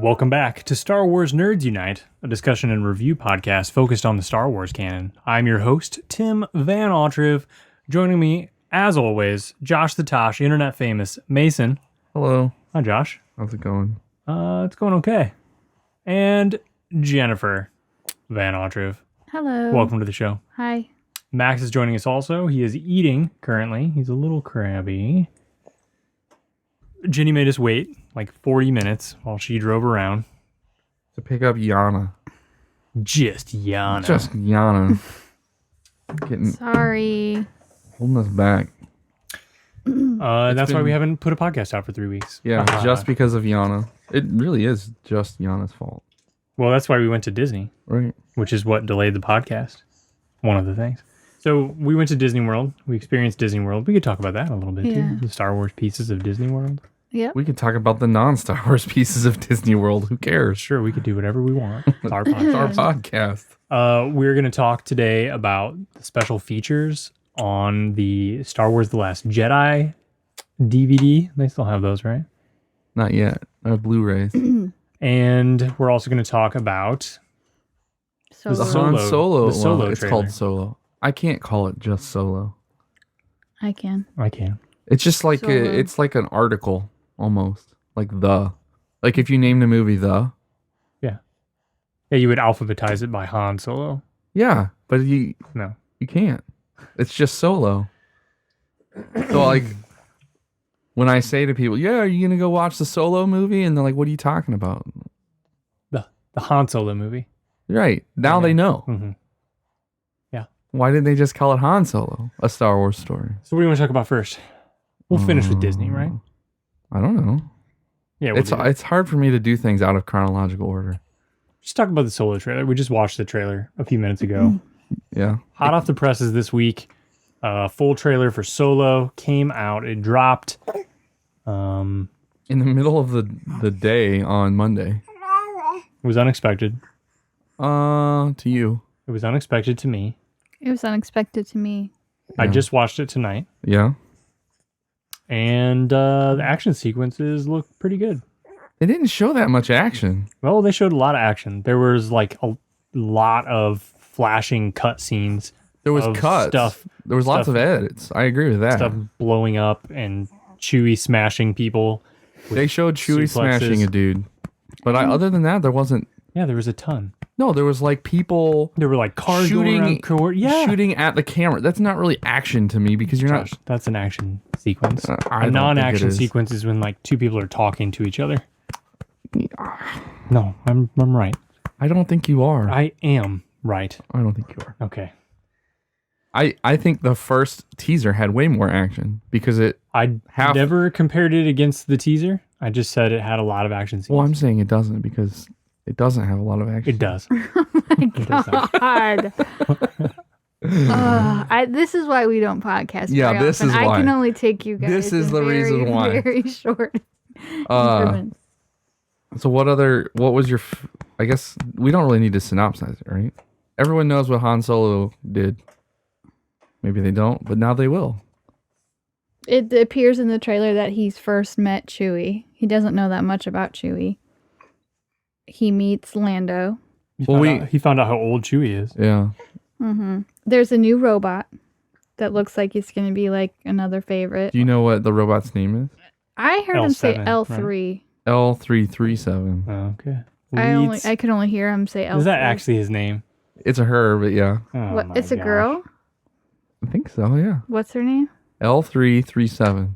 Welcome back to Star Wars Nerds Unite, a discussion and review podcast focused on the Star Wars canon. I'm your host, Tim VanAutreve. Joining me, as always, Josh the Tosh, internet famous Mason. Hello. Hi, Josh. How's it going? It's going okay. And Jennifer VanAutreve. Hello. Welcome to the show. Hi. Max is joining us also. He is eating currently. He's a little crabby. Ginny made us wait like 40 minutes while she drove around. To pick up Yana. Just Yana. Just Yana. Sorry. Holding us back. That's why we haven't put a podcast out for 3 weeks. Yeah, just because of Yana. It really is just Yana's fault. Well, that's why we went to Disney. Right. Which is what delayed the podcast. One of the things. So we went to Disney World. We experienced Disney World. We could talk about that a little bit too. The Star Wars pieces of Disney World. Yep. We could talk about the non-Star Wars pieces of Disney World. Who cares? Sure, we could do whatever we want. It's our podcast. It's our podcast. We're going to talk today about the special features on the Star Wars The Last Jedi DVD. They still have those, right? Not yet. Blu-rays. And we're also going to talk about Solo. The Han Solo. The Solo it's trailer. called Solo. I can't call it just Solo. I can. I can. It's just like Solo. it's like an article almost. Like if you named a movie The. Yeah, you would alphabetize it by Han Solo. Yeah, but you can't. It's just Solo. So like when I say to people, "Yeah, are you gonna go watch the Solo movie?" and they're like, "What are you talking about?" The Han Solo movie. Right now they know. Mm-hmm. Yeah. Why didn't they just call it Han Solo, a Star Wars story? So what do you want to talk about first? We'll finish with Disney, right? I don't know. Yeah, It's hard for me to do things out of chronological order. Just talk about the Solo trailer. We just watched the trailer a few minutes ago. Yeah. Hot off the presses this week. Full trailer for Solo came out. It dropped. In the middle of the day on Monday. It was unexpected. To you. It was unexpected to me. It was unexpected to me. I just watched it tonight. Yeah. And the action sequences look pretty good. They didn't show that much action. Well, they showed a lot of action. There was like a lot of flashing cut scenes. There was cuts. Stuff. There was lots of edits. I agree with that. Stuff blowing up and Chewie smashing people. They showed Chewie suplexes. smashing a dude. But other than that, there wasn't. Yeah, there was a ton. No, there was like people. There were like cars shooting shooting at the camera. That's not really action to me because you're Josh, that's an action sequence. I A don't think it non-action is. sequence is when like two people are talking to each other. No, I'm right. I don't think you are. I am right. I don't think you are. Okay. I think the first teaser had way more action because I never compared it against the teaser. I just said it had a lot of action sequences. Well, I'm saying it doesn't because it doesn't have a lot of action. It does. God. This is why we don't podcast. Yeah, very this often. is why. I can only take you guys. This is in the very, reason why. Very short. Increments. So what was your, I guess we don't really need to synopsize it, right? Everyone knows what Han Solo did. Maybe they don't, but now they will. It appears in the trailer that he's first met Chewie. He doesn't know that much about Chewie. He meets Lando. He found out how old Chewie is. Yeah. Mm-hmm. There's a new robot that looks like it's going to be like another favorite. Do you know what the robot's name is? I heard him say L7, L3. L337. Oh, okay. I could only hear him say L3. Is that actually his name? It's a her, but yeah. Oh, What? my It's a gosh. girl? I think so, yeah. What's her name? L337.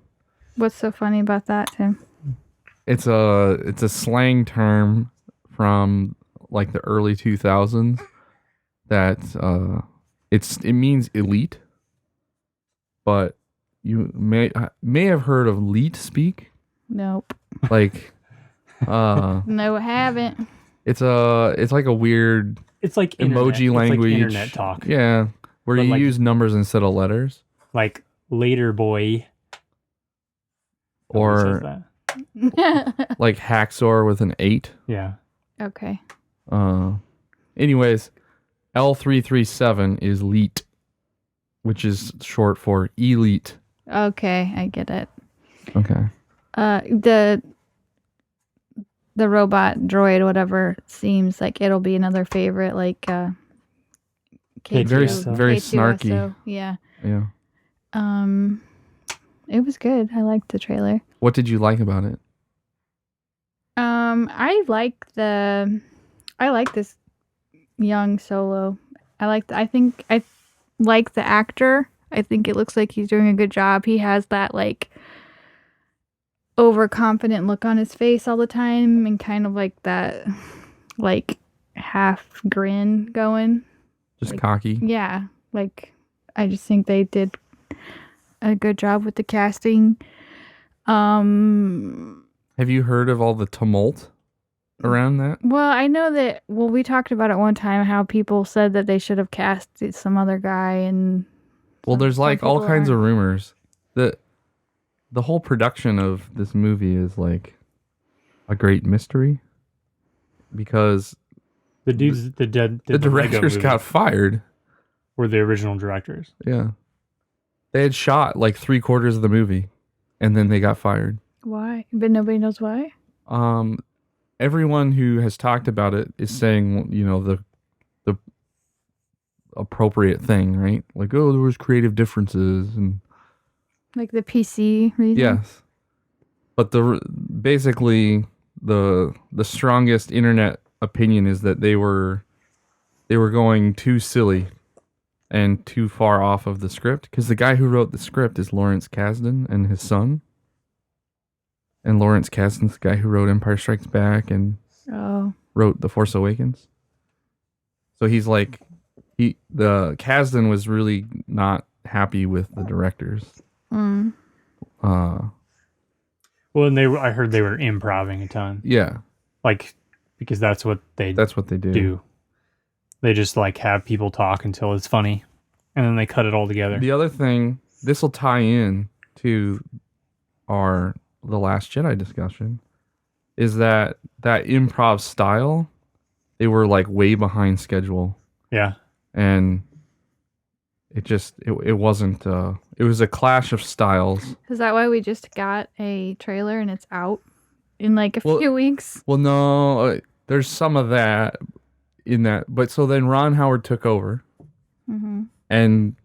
What's so funny about that, Tim? It's a slang term from like the early 2000s that it means elite, but you may have heard of leet speak. Nope. Like No, I haven't. it's like a weird It's like emoji internet. language. It's like internet talk. Yeah, where But you like- use numbers instead of letters. Like later boy. Or Nobody says that. like hacksaw with an 8. Yeah. Okay. Anyways, L337 is leet, which is short for elite. Okay, I get it. Okay. the robot droid, whatever, seems like it'll be another favorite, like K2, Very snarky. K2SO. Yeah. Yeah. It was good. I liked the trailer. What did you like about it? I like this young Solo. I think I like the actor. I think it looks like he's doing a good job. He has that like overconfident look on his face all the time and kind of like that like half grin going. Just like, cocky. Yeah. Like I just think they did a good job with the casting. Have you heard of all the tumult around that? Well, I know that we talked about it one time how people said that they should have cast some other guy and well, there's like all kinds of rumors. The whole production of this movie is like a great mystery because the dudes the directors got fired. Were the original directors. Yeah. They had shot like 3/4 of the movie and then they got fired. Why? But nobody knows why? Everyone who has talked about it is saying, you know, the appropriate thing, right? Like, oh, there was creative differences and like the PC reason? yes. But basically the strongest internet opinion is that they were going too silly and too far off of the script because the guy who wrote the script is Lawrence Kasdan and his son. And Lawrence Kasdan's the guy who wrote Empire Strikes Back and wrote The Force Awakens. So he's like, the Kasdan was really not happy with the directors. Well, and I heard they were improvising a ton. Yeah, like because that's what they do. They just like have people talk until it's funny, and then they cut it all together. The other thing, this will tie in to the Last Jedi discussion, is that improv style, they were like way behind schedule. Yeah. And it wasn't, it was a clash of styles. Is that why we just got a trailer and it's out in like a few weeks? Well, no, there's some of that in that. But so then Ron Howard took over. Mm-hmm. And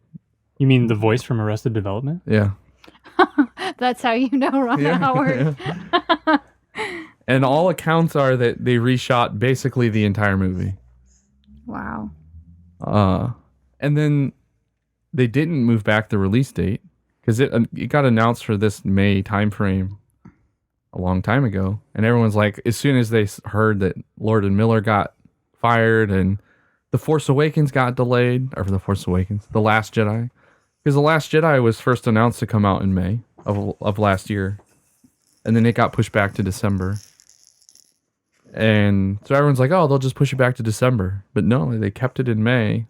you mean the voice from Arrested Development? Yeah. That's how you know Ron Howard. Yeah. And all accounts are that they reshot basically the entire movie. Wow. And then they didn't move back the release date because it got announced for this May timeframe a long time ago. And everyone's like, as soon as they heard that Lord and Miller got fired and The Force Awakens got delayed, or The Force Awakens, The Last Jedi, because The Last Jedi was first announced to come out in May of last year, and then it got pushed back to December. And so everyone's like, oh, they'll just push it back to December. But no, they kept it in May.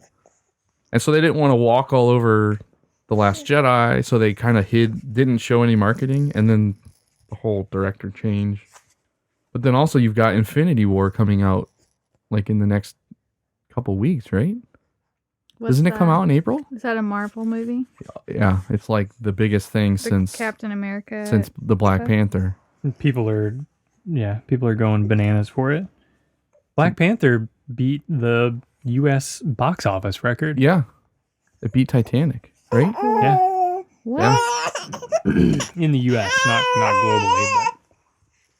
And so they didn't want to walk all over The Last Jedi, so they kind of didn't show any marketing, and then the whole director change. But then also you've got Infinity War coming out like in the next couple weeks, right? Doesn't it come out in April? Is that a Marvel movie? Yeah, it's like the biggest thing since Captain America. Since the Black Panther. People are going bananas for it. Black Panther beat the U.S. box office record. Yeah, it beat Titanic, right? Yeah. What? Yeah. In the U.S., not globally, but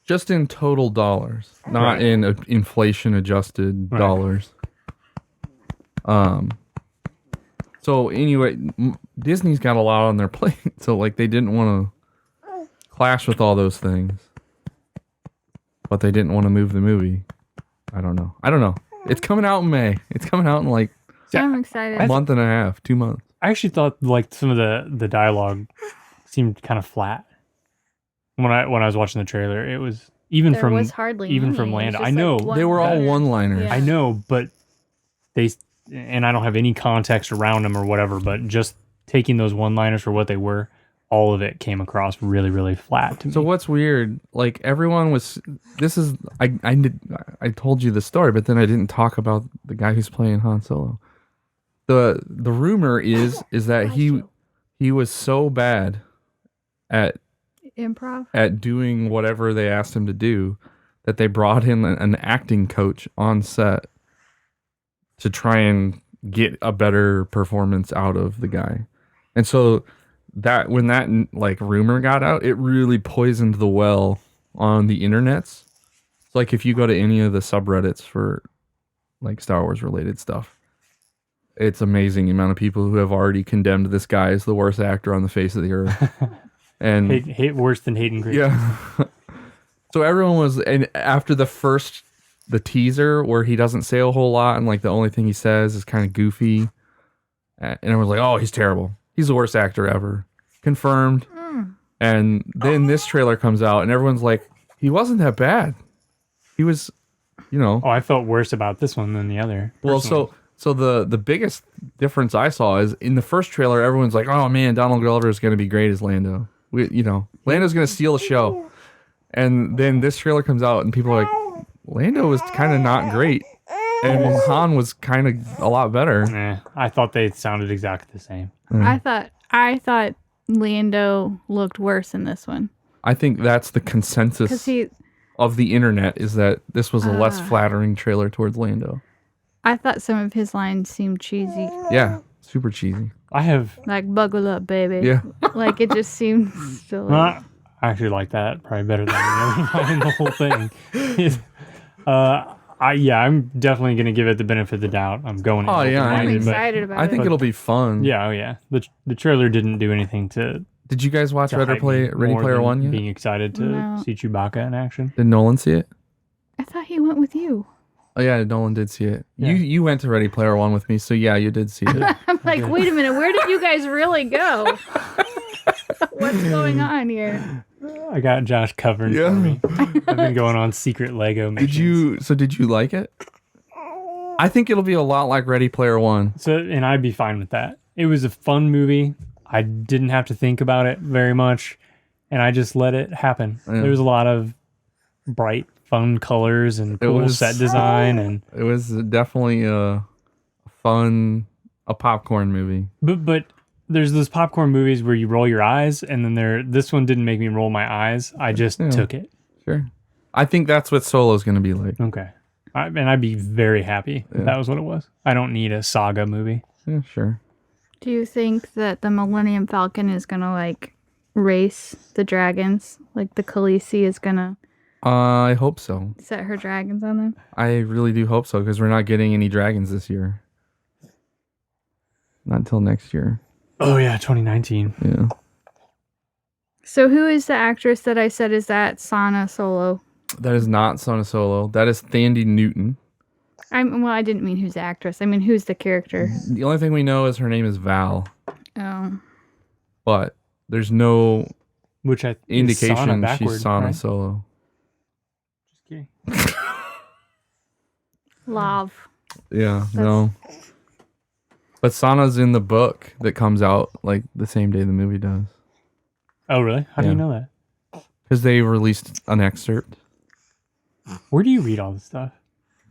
just in total dollars, not in inflation adjusted dollars. So anyway, Disney's got a lot on their plate, so like they didn't want to clash with all those things, but they didn't want to move the movie. I don't know. It's coming out in May. It's coming out in like I'm excited. a month and a half, 2 months. I actually thought like some of the dialogue seemed kind of flat when I was watching the trailer. It was hardly from Lando. I know they were all one-liners. Yeah. I know, but and I don't have any context around them or whatever, but just taking those one-liners for what they were, all of it came across really, really flat to me. So what's weird, like everyone was, I told you the story, but then I didn't talk about the guy who's playing Han Solo. The rumor is that he was so bad at improv, at doing whatever they asked him to do, that they brought in an acting coach on set to try and get a better performance out of the guy. And so that when that like rumor got out, it really poisoned the well on the internets. It's like if you go to any of the subreddits for like Star Wars related stuff, it's amazing the amount of people who have already condemned this guy as the worst actor on the face of the earth. And hate worse than Hayden Christensen. yeah. So everyone was, and after the teaser where he doesn't say a whole lot and like the only thing he says is kind of goofy, and everyone's like, oh, he's terrible. He's the worst actor ever. Confirmed. And then this trailer comes out and everyone's like, he wasn't that bad. He was, Oh, I felt worse about this one than the other. Well, so the biggest difference I saw is in the first trailer, everyone's like, oh man, Donald Glover is going to be great as Lando. Lando's going to steal the show. And then this trailer comes out and people are like, Lando was kind of not great. And Han was kind of a lot better. I thought they sounded exactly the same. I thought Lando looked worse in this one. I think that's the consensus of the internet, is that this was a less flattering trailer towards Lando. I thought some of his lines seemed cheesy. Yeah, super cheesy. I have like buckle up, baby. Yeah. Like it just seemed silly. I actually like that probably better than the other line in the whole thing. I'm definitely gonna give it the benefit of the doubt. I'm going. Oh yeah, I'm excited about it. I think it'll be fun. Yeah, oh yeah. The trailer didn't do anything to. Did you guys watch Ready Player One yet? Being excited to see Chewbacca in action. Did Nolan see it? I thought he went with you. Oh yeah, Nolan did see it. Yeah. You went to Ready Player One with me, so yeah, you did see it. I'm like, wait a minute, where did you guys really go? What's going on here? I got Josh covering for me. I've been going on secret Lego missions. Did you like it? I think it'll be a lot like Ready Player One. And I'd be fine with that. It was a fun movie. I didn't have to think about it very much, and I just let it happen. Yeah. There was a lot of bright, fun colors and cool set design, and it was definitely a popcorn movie. But there's those popcorn movies where you roll your eyes, and then this one didn't make me roll my eyes. I just took it. Sure. I think that's what Solo's going to be like. Okay. And I'd be very happy if that was what it was. I don't need a saga movie. Yeah, sure. Do you think that the Millennium Falcon is going to, like, race the dragons? Like, the Khaleesi is going to... I hope so. Set her dragons on them? I really do hope so, because we're not getting any dragons this year. Not until next year. Oh, yeah, 2019. Yeah. So who is the actress that I said is that Sana Solo? That is not Sana Solo. That is Thandie Newton. I didn't mean who's the actress. I mean, who's the character? The only thing we know is her name is Val. Oh. But there's no indication she's Sana Solo. Just kidding. Love. Yeah, no. But Sana's in the book that comes out like the same day the movie does. Oh, really? How do you know that? Because they released an excerpt. Where do you read all this stuff?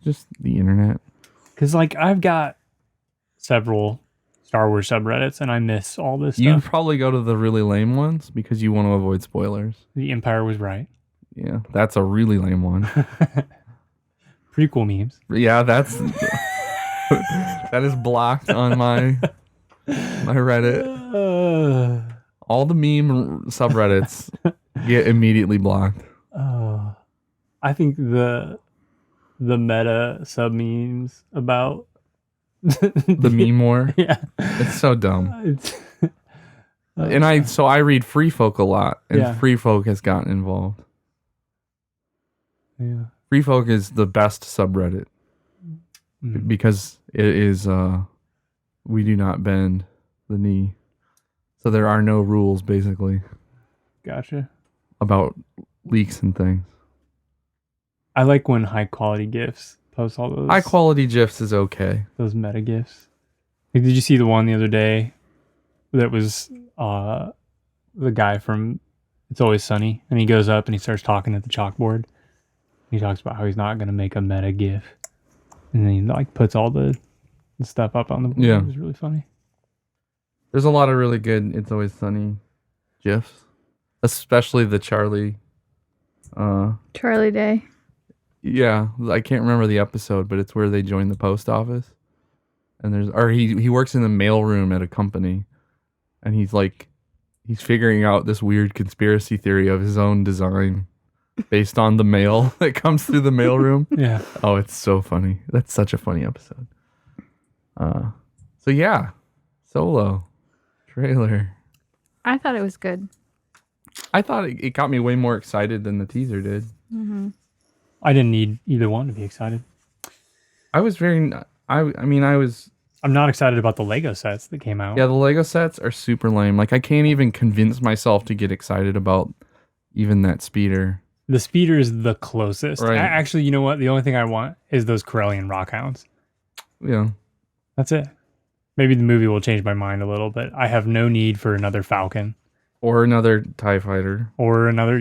Just the internet. Because, like, I've got several Star Wars subreddits, and I miss all this You stuff. probably go to the really lame ones because you want to avoid spoilers. The Empire was right. Yeah, that's a really lame one. Prequel memes. Yeah, that is blocked on my Reddit. All the meme subreddits get immediately blocked. I think the meta sub memes about the meme war. Yeah, it's so dumb. And I read Free Folk a lot, and Free Folk has gotten involved. Yeah, Free Folk is the best subreddit because it is we do not bend the knee, so there are no rules basically. Gotcha. About leaks and things. I like when high quality GIFs post all those. High quality GIFs is okay. Those meta GIFs. Like, did you see the one the other day that was the guy from It's Always Sunny, and he goes up and he starts talking at the chalkboard. He talks about how he's not going to make a meta GIF, and then he like puts all the stuff up on the board. Yeah, it was really funny. There's a lot of really good It's Always Sunny GIFs, especially the Charlie Day. Yeah, I can't remember the episode, but it's where they join the post office, and he works in the mail room at a company, and he's figuring out this weird conspiracy theory of his own design based on the mail that comes through the mail room. Yeah. Oh, it's so funny. That's such a funny episode. So yeah, Solo trailer. I thought it was good. I thought it got me way more excited than the teaser did. Mm-hmm. I didn't need either one to be excited. I was very. I'm not excited about the Lego sets that came out. Yeah, the Lego sets are super lame. Like, I can't even convince myself to get excited about even that speeder. The speeder is the closest. Right. Actually, you know what? The only thing I want is those Corellian rockhounds. Yeah. That's it. Maybe the movie will change my mind a little, but I have no need for another Falcon. Or another TIE fighter. Or another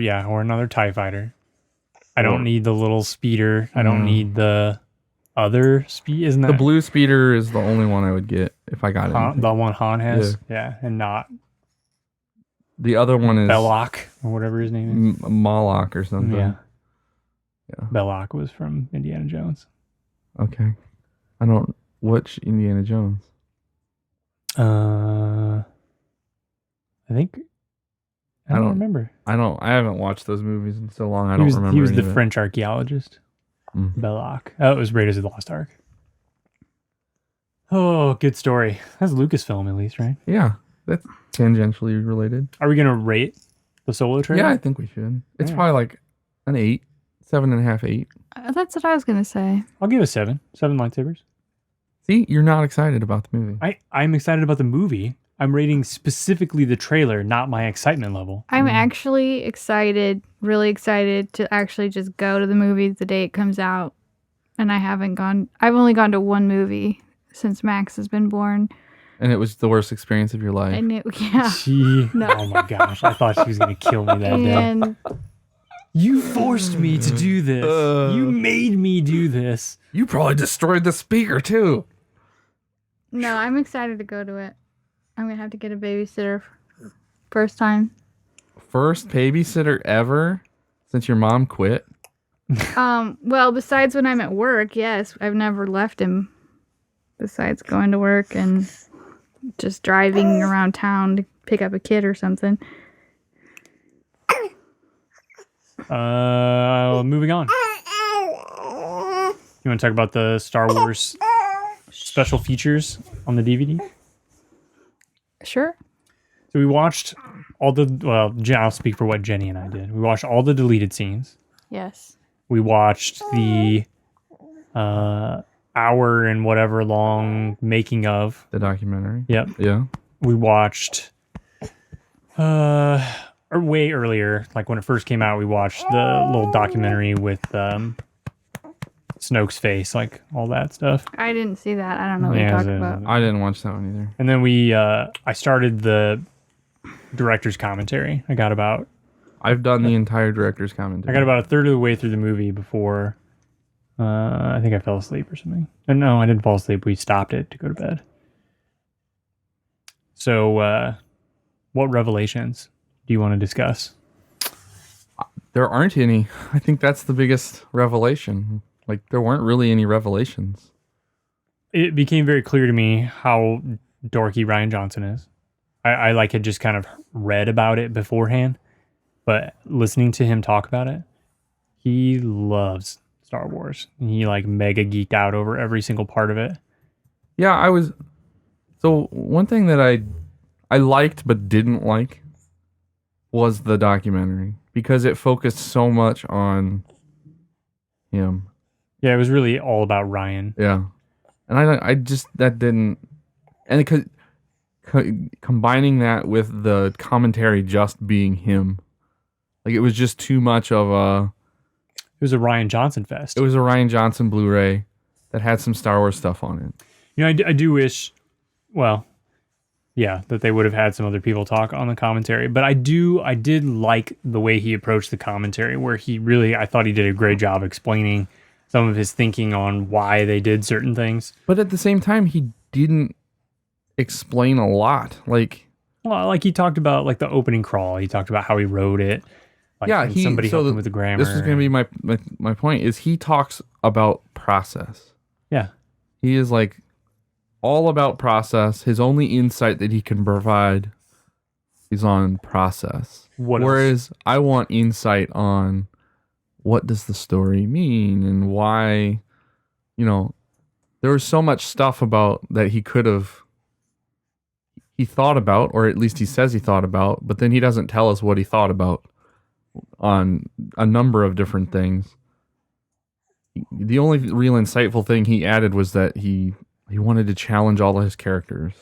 TIE fighter. I don't need the little speeder. I don't need the other speed. Isn't that the blue speeder is the only one I would get if I got it. the one Han has? Yeah, and not the other one is Belloc or whatever his name is. Moloch or something. Yeah. Yeah. Belloc was from Indiana Jones. Okay. Which Indiana Jones? I think I don't remember. I haven't watched those movies in so long. I don't remember. He was any the of it. French archaeologist. Belloc. Oh, it was Raiders of the Lost Ark. Oh, good story. That's Lucasfilm, at least, right? Yeah, that's tangentially related. Are we gonna rate the Solo trailer? Yeah, I think we should. It's probably like an 8, 7.5, 8. That's what I was gonna say. I'll give it 7. 7 lightsabers. See, you're not excited about the movie. I'm excited about the movie. I'm rating specifically the trailer, not my excitement level. I'm actually excited, really excited to actually just go to the movie the day it comes out. And I've only gone to one movie since Max has been born. And it was the worst experience of your life. And Oh my gosh, I thought she was going to kill me that day. And You forced me to do this. You made me do this. You probably destroyed the speaker too. no, I'm excited to go to it. I'm going to have to get a babysitter first time. First babysitter ever since your mom quit? Well, besides when I'm at work, yes, I've never left him. Besides going to work and just driving around town to pick up a kid or something. Moving on. You want to talk about the Star Wars special features on the DVD? Sure. So we watched I'll speak for what Jenny and I did. We watched all the deleted scenes. Yes. We watched the hour and whatever long making of. The documentary? Yep. Yeah. We watched or way earlier, like when it first came out, we watched the little documentary with Snoke's face, like all that stuff. I didn't see that. I don't know what you're talking about. I didn't watch that one either. And then I started the director's commentary. I've done the entire director's commentary. I got about a third of the way through the movie before I think I fell asleep or something. No, I didn't fall asleep. We stopped it to go to bed. So, what revelations do you want to discuss? There aren't any. I think that's the biggest revelation. Like, there weren't really any revelations. It became very clear to me how dorky Rian Johnson is. I had just kind of read about it beforehand, but listening to him talk about it, he loves Star Wars. He mega geeked out over every single part of it. Yeah, so one thing that I liked but didn't like was the documentary because it focused so much on him. Yeah, it was really all about Ryan. Yeah. And I just, that didn't, and because combining that with the commentary just being him, it was just too much of It was a Rian Johnson fest. It was a Rian Johnson Blu-ray that had some Star Wars stuff on it. You know, I do wish, that they would have had some other people talk on the commentary. But I did like the way he approached the commentary, where I thought he did a great job explaining some of his thinking on why they did certain things. But at the same time, he didn't explain a lot. He talked about the opening crawl. He talked about how he wrote it. Like Yeah, and somebody helped him with the grammar. This is going to be my point. Is he talks about process. Yeah. He is like all about process. His only insight that he can provide is on process. Whereas I want insight on what does the story mean and why, there was so much stuff about that he thought about, or at least he says he thought about, but then he doesn't tell us what he thought about on a number of different things. The only real insightful thing he added was that he wanted to challenge all of his characters.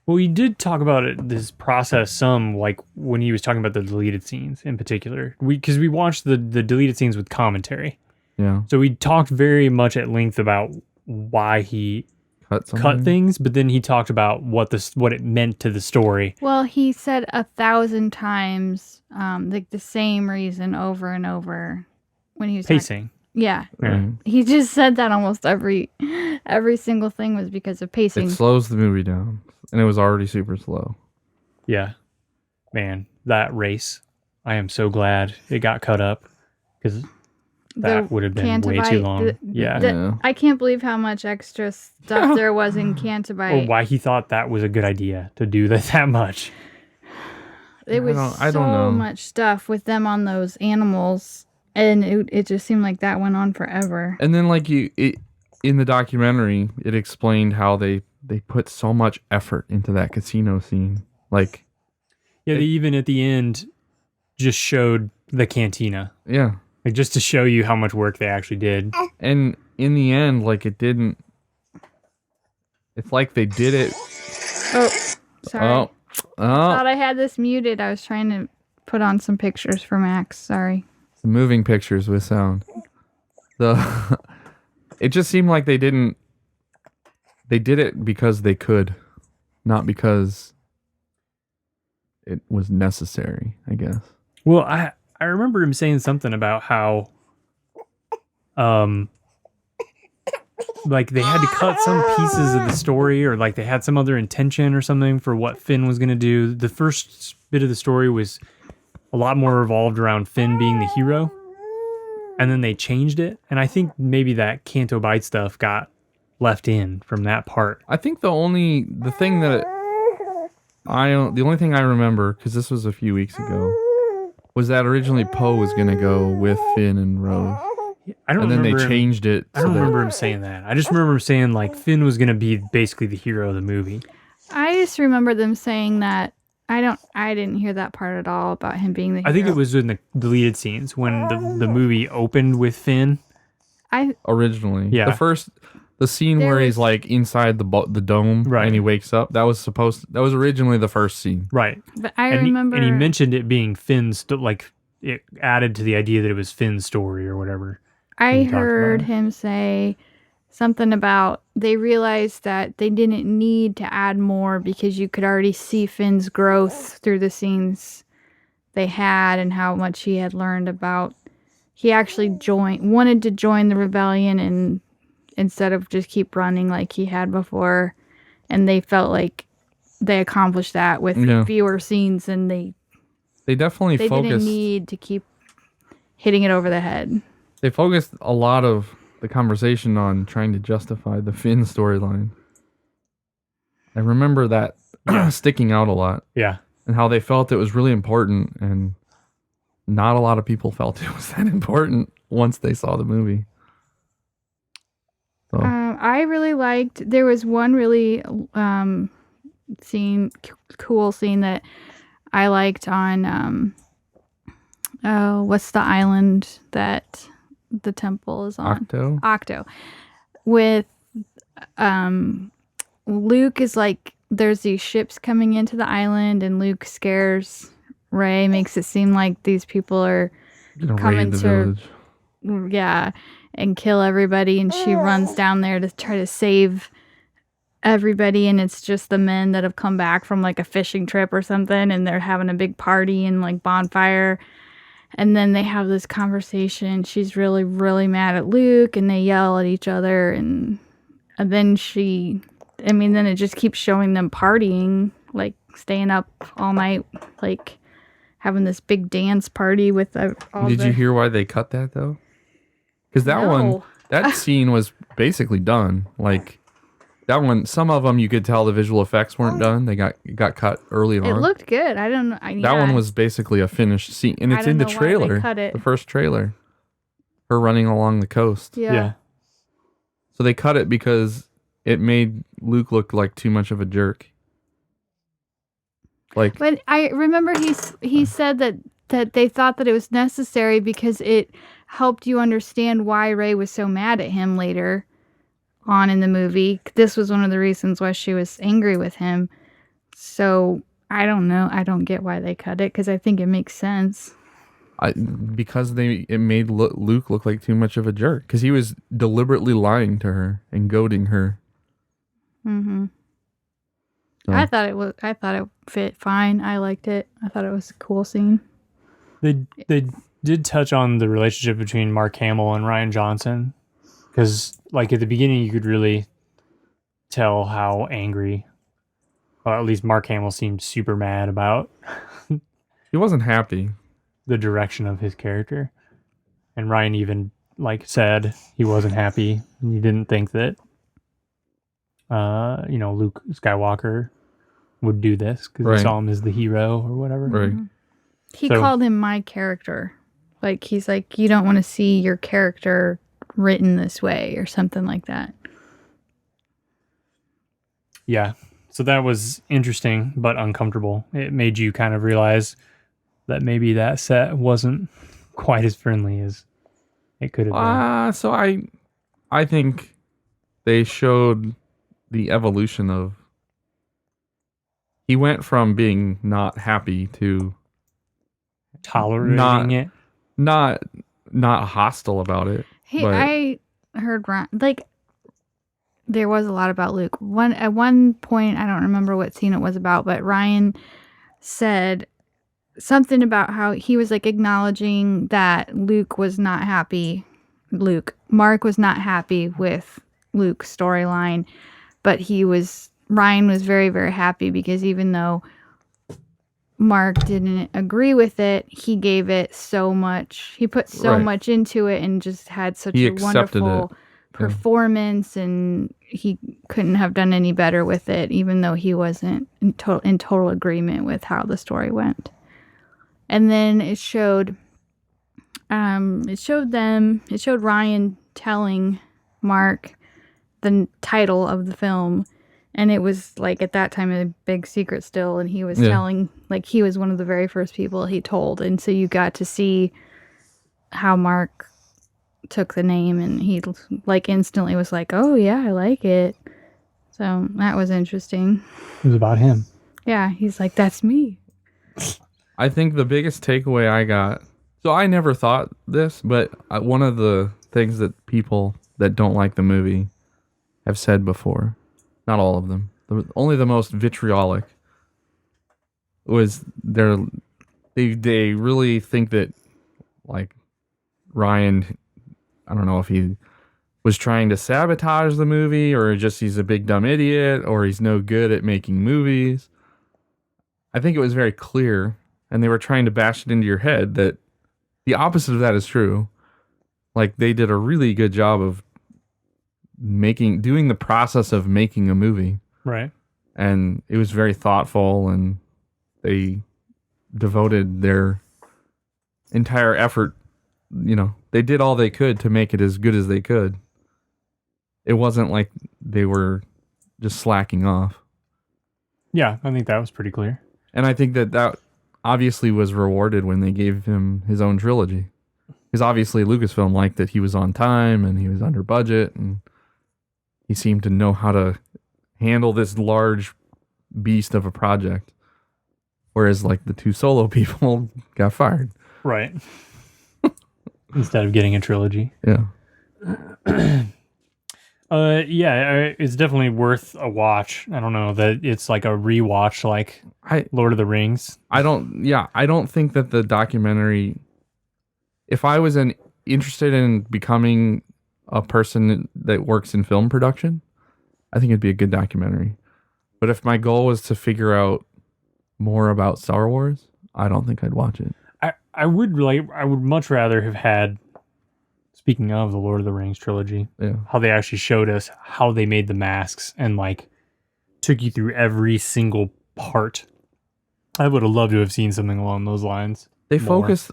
Well, he did talk about this process some, like when he was talking about the deleted scenes in particular. Because we watched the deleted scenes with commentary. Yeah. So we talked very much at length about why he cut things, but then he talked about what it meant to the story. Well, he said 1,000 times like the same reason over and over when he was pacing. Yeah. Right. He just said that almost every single thing was because of pacing. It slows the movie down, and it was already super slow. Yeah. Man, that race, I am so glad it got cut up because that would have been way too long. Yeah. I can't believe how much extra stuff there was in Cantabite. Or why he thought that was a good idea to do that much. It was I don't know. so much stuff with them on those animals, and it just seemed like that went on forever. And then in the documentary, it explained how they put so much effort into that casino scene. Like, yeah, they even at the end just showed the cantina. Yeah. Like just to show you how much work they actually did. And in the end, like it's like they did it. Oh, sorry. Oh. Thought I had this muted. I was trying to put on some pictures for Max. Sorry. Some moving pictures with sound. It just seemed like they did it because they could, not because it was necessary, I guess. Well, I remember him saying something about how like they had to cut some pieces of the story, or like they had some other intention or something for what Finn was going to do. The first bit of the story was a lot more revolved around Finn being the hero, and then they changed it, and I think maybe that Canto Bite stuff got left in from that part. I think the only thing I remember, because this was a few weeks ago, was that originally Poe was going to go with Finn and Rose. I don't and then remember they changed it. I don't remember him saying that. I just remember him saying like Finn was going to be basically the hero of the movie. I just remember them saying that. I didn't hear that part at all about him being the hero. I think it was in the deleted scenes when the movie opened with Finn. Originally. Yeah. The scene where he's like inside the dome, right, and he wakes up. That was originally the first scene, right? But I remember, and he mentioned it being Finn's. Like it added to the idea that it was Finn's story or whatever. I heard him say something about they realized that they didn't need to add more because you could already see Finn's growth through the scenes they had and how much he had learned about. He actually wanted to join the rebellion and. Instead of just keep running like he had before. And they felt like they accomplished that with fewer scenes, and they definitely focused. Didn't need to keep hitting it over the head. They focused a lot of the conversation on trying to justify the Finn storyline. I remember that sticking out a lot. Yeah. And how they felt it was really important, and not a lot of people felt it was that important once they saw the movie. I really liked. There was one really cool scene that I liked on. What's the island that the temple is on? Octo. With Luke is like, there's these ships coming into the island, and Luke scares Rey, makes it seem like these people are coming to village. Yeah. And kill everybody, and she runs down there to try to save everybody, and it's just the men that have come back from like a fishing trip or something, and they're having a big party and like bonfire, and then they have this conversation. She's really, really mad at Luke, and they yell at each other, and then then it just keeps showing them partying, like staying up all night, like having this big dance party with all Did you hear why they cut that though? Because that scene was basically done. Like that one, some of them you could tell the visual effects weren't done. They got cut early on. It looked good. I don't know. That one was basically a finished scene, and it's in the trailer. The first trailer, her running along the coast. Yeah. So they cut it because it made Luke look like too much of a jerk. Like, but I remember he said that they thought that it was necessary because it helped you understand why Rey was so mad at him later on in the movie. This was one of the reasons why she was angry with him. So I don't know. I don't get why they cut it because I think it makes sense. Because it made Luke look like too much of a jerk because he was deliberately lying to her and goading her. Mm-hmm. So. I thought it fit fine. I liked it. I thought it was a cool scene. They did touch on the relationship between Mark Hamill and Rian Johnson because, like, at the beginning, you could really tell how angry, or at least Mark Hamill seemed super mad about. He wasn't happy. The direction of his character, and Ryan even said he wasn't happy. He didn't think that Luke Skywalker would do this because he saw him as the hero or whatever. Right. He called him my character. Like, he's like, you don't want to see your character written this way or something like that. Yeah. So that was interesting but uncomfortable. It made you kind of realize that maybe that set wasn't quite as friendly as it could have been. So I think they showed the evolution of... He went from being not happy to... tolerating it? Not hostile about it. Hey, I heard Ryan... there was a lot about Luke. At one point, I don't remember what scene it was about, but Ryan said... something about how he was acknowledging that Mark was not happy with Luke's storyline, but Ryan was very, very happy because even though Mark didn't agree with it, he gave it so much. He put so much into it and just had such a wonderful performance, and he couldn't have done any better with it, even though he wasn't in total agreement with how the story went. And then it showed Ryan telling Mark the title of the film, and it was at that time a big secret still, and he was telling he was one of the very first people he told, and so you got to see how Mark took the name, and he instantly was like, oh yeah, I like it. So that was interesting. It was about him. Yeah, he's like, that's me. I think the biggest takeaway I got... So I never thought this, but one of the things that people that don't like the movie have said before, not all of them, only the most vitriolic, was they really think that Ryan, I don't know if he was trying to sabotage the movie or just he's a big dumb idiot or he's no good at making movies. I think it was very clear, and they were trying to bash it into your head that the opposite of that is true. They did a really good job of doing the process of making a movie. Right. And it was very thoughtful, and they devoted their entire effort. They did all they could to make it as good as they could. It wasn't like they were just slacking off. Yeah, I think that was pretty clear. And I think that obviously was rewarded when they gave him his own trilogy. Because obviously Lucasfilm liked that he was on time and he was under budget, and he seemed to know how to handle this large beast of a project. Whereas the two solo people got fired. Right. Instead of getting a trilogy. Yeah. It's definitely worth a watch. I don't know that it's a rewatch like Lord of the Rings. I don't think that the documentary, if I was interested in becoming a person that works in film production, I think it'd be a good documentary. But if my goal was to figure out more about Star Wars, I don't think I'd watch it. I would much rather have had, speaking of the Lord of the Rings trilogy, how they actually showed us how they made the masks and like took you through every single part. I would have loved to have seen something along those lines. They focused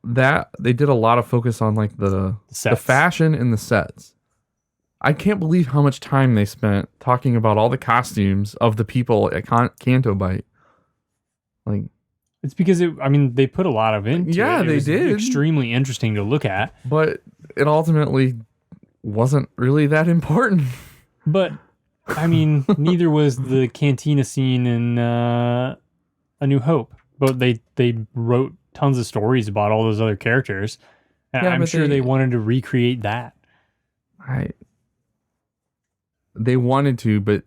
they did a lot of focus on like the fashion and the sets. I can't believe how much time they spent talking about all the costumes of the people at Canto Bight. Like, it's because they put a lot of into it. Yeah, they did. Extremely interesting to look at, but it ultimately wasn't really that important. But neither was the cantina scene in A New Hope. But they wrote tons of stories about all those other characters, and I'm sure they wanted to recreate that. They wanted to, but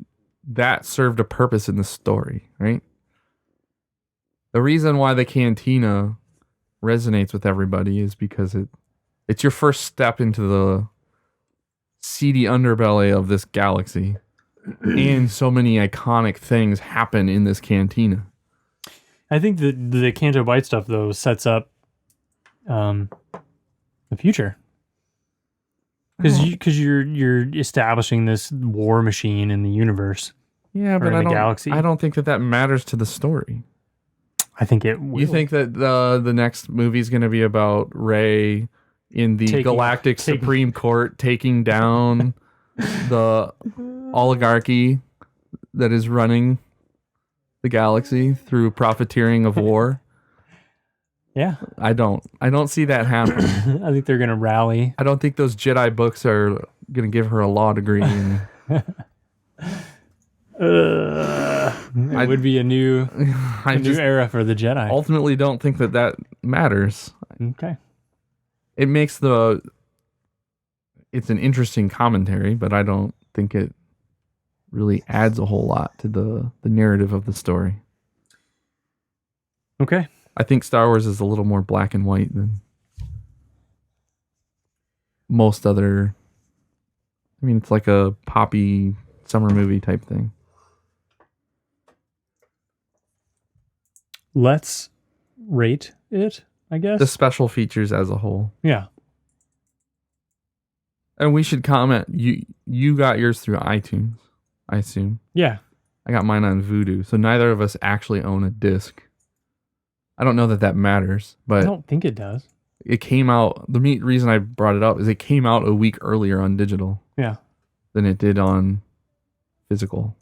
that served a purpose in the story, right? The reason why the cantina resonates with everybody is because it's your first step into the seedy underbelly of this galaxy. And so many iconic things happen in this cantina. I think the Canto Bight stuff, though, sets up the future. Because you're establishing this war machine in the universe. Yeah, but in the galaxy. I don't think that matters to the story. I think it will. You think that the next movie is going to be about Rey in the Galactic Supreme Court taking down the oligarchy that is running the galaxy through profiteering of war? Yeah. I don't see that happening. I think they're going to rally. I don't think those Jedi books are going to give her a law degree. It would be a new era for the Jedi. Ultimately don't think that matters. Okay. It makes it's an interesting commentary, but I don't think it really adds a whole lot to the narrative of the story. Okay. I think Star Wars is a little more black and white than most other. It's like a poppy summer movie type thing. Let's rate it, I guess. The special features as a whole. Yeah. And we should comment. You got yours through iTunes, I assume. Yeah. I got mine on Vudu. So neither of us actually own a disc. I don't know that matters, but I don't think it does. It came out. The reason I brought it up is it came out a week earlier on digital. Yeah. Than it did on physical.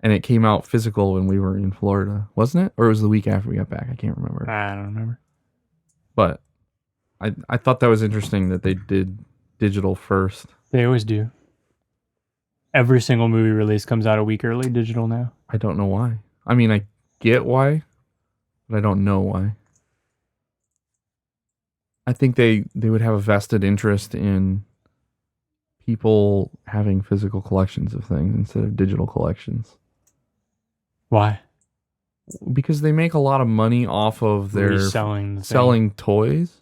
And it came out physical when we were in Florida, wasn't it? Or it was the week after we got back. I can't remember. I don't remember. But I thought that was interesting that they did digital first. They always do. Every single movie release comes out a week early digital now. I don't know why. I get why, but I don't know why. I think they would have a vested interest in people having physical collections of things instead of digital collections. Why? Because they make a lot of money off of their selling toys.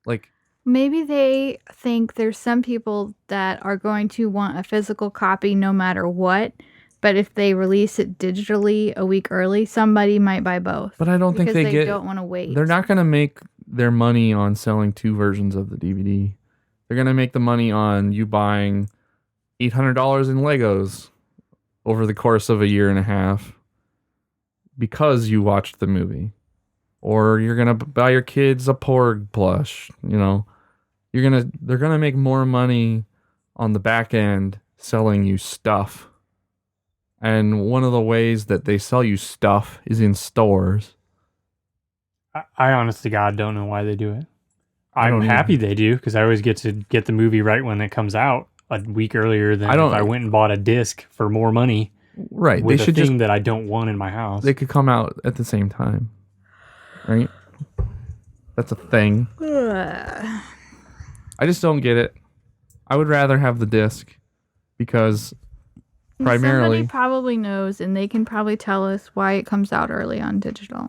Like, maybe they think there's some people that are going to want a physical copy no matter what, but if they release it digitally a week early, somebody might buy both. But I don't think they don't want to wait. They're not going to make their money on selling two versions of the DVD. They're going to make the money on you buying $800 in Legos over the course of a year and a half because you watched the movie. Or you're going to buy your kids a Porg plush, They're going to make more money on the back end selling you stuff. And one of the ways that they sell you stuff is in stores. I honest to God don't know why they do it. I'm happy they do, because I always get to get the movie right when it comes out a week earlier than if I went and bought a disc for more money. Right. With a thing that I don't want in my house. They could come out at the same time. Right? That's a thing. I just don't get it. I would rather have the disc because primarily... Somebody probably knows, and they can probably tell us why it comes out early on digital.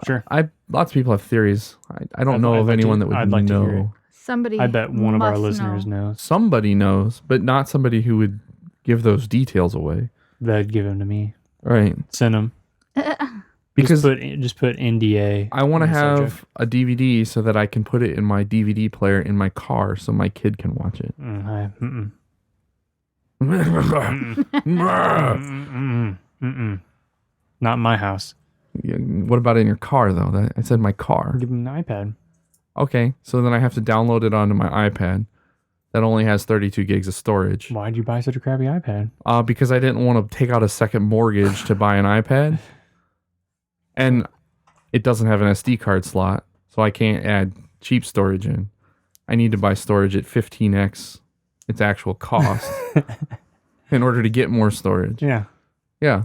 Sure. Lots of people have theories. I don't know of anyone that would like know. To hear it. Somebody I bet one of our listeners knows. Somebody knows, but not somebody who would give those details away. They'd give them to me. Right. Send them. Because just put NDA. I want to on the have subject. a DVD so that I can put it in my DVD player in my car so my kid can watch it. Not in my house. What about in your car, though? I said my car. Give him an iPad. Okay, so then I have to download it onto my iPad that only has 32 gigs of storage. Why'd you buy such a crappy iPad? Because I didn't want to take out a second mortgage to buy an iPad. And it doesn't have an SD card slot, so I can't add cheap storage in. I need to buy storage at 15x its actual cost in order to get more storage. Yeah. Yeah.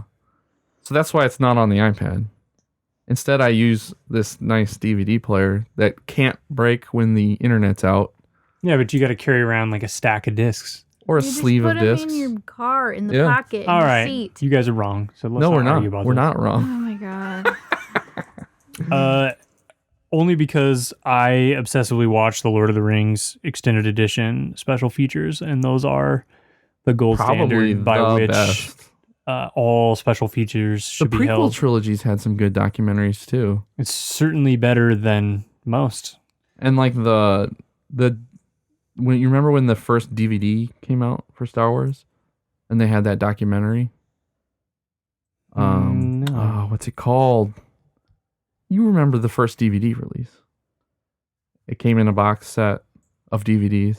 So that's why it's not on the iPad. Instead, I use this nice DVD player that can't break when the internet's out. Yeah, but you got to carry around like a stack of discs. Or a You sleeve just of put 'em discs. in your car, in the Yeah. pocket, in All the right, seat. you guys are wrong. So let's No, we're not. argue about We're this. not Oh wrong. my god. Only because I obsessively watch the Lord of the Rings extended edition special features, and those are the gold Probably standard by the which best. All special features The should be prequel held. trilogies had some good documentaries too. It's certainly better than most. And like the when you remember when the first DVD came out for Star Wars, and they had that documentary. No. What's it called? You remember the first DVD release? It came in a box set of DVDs,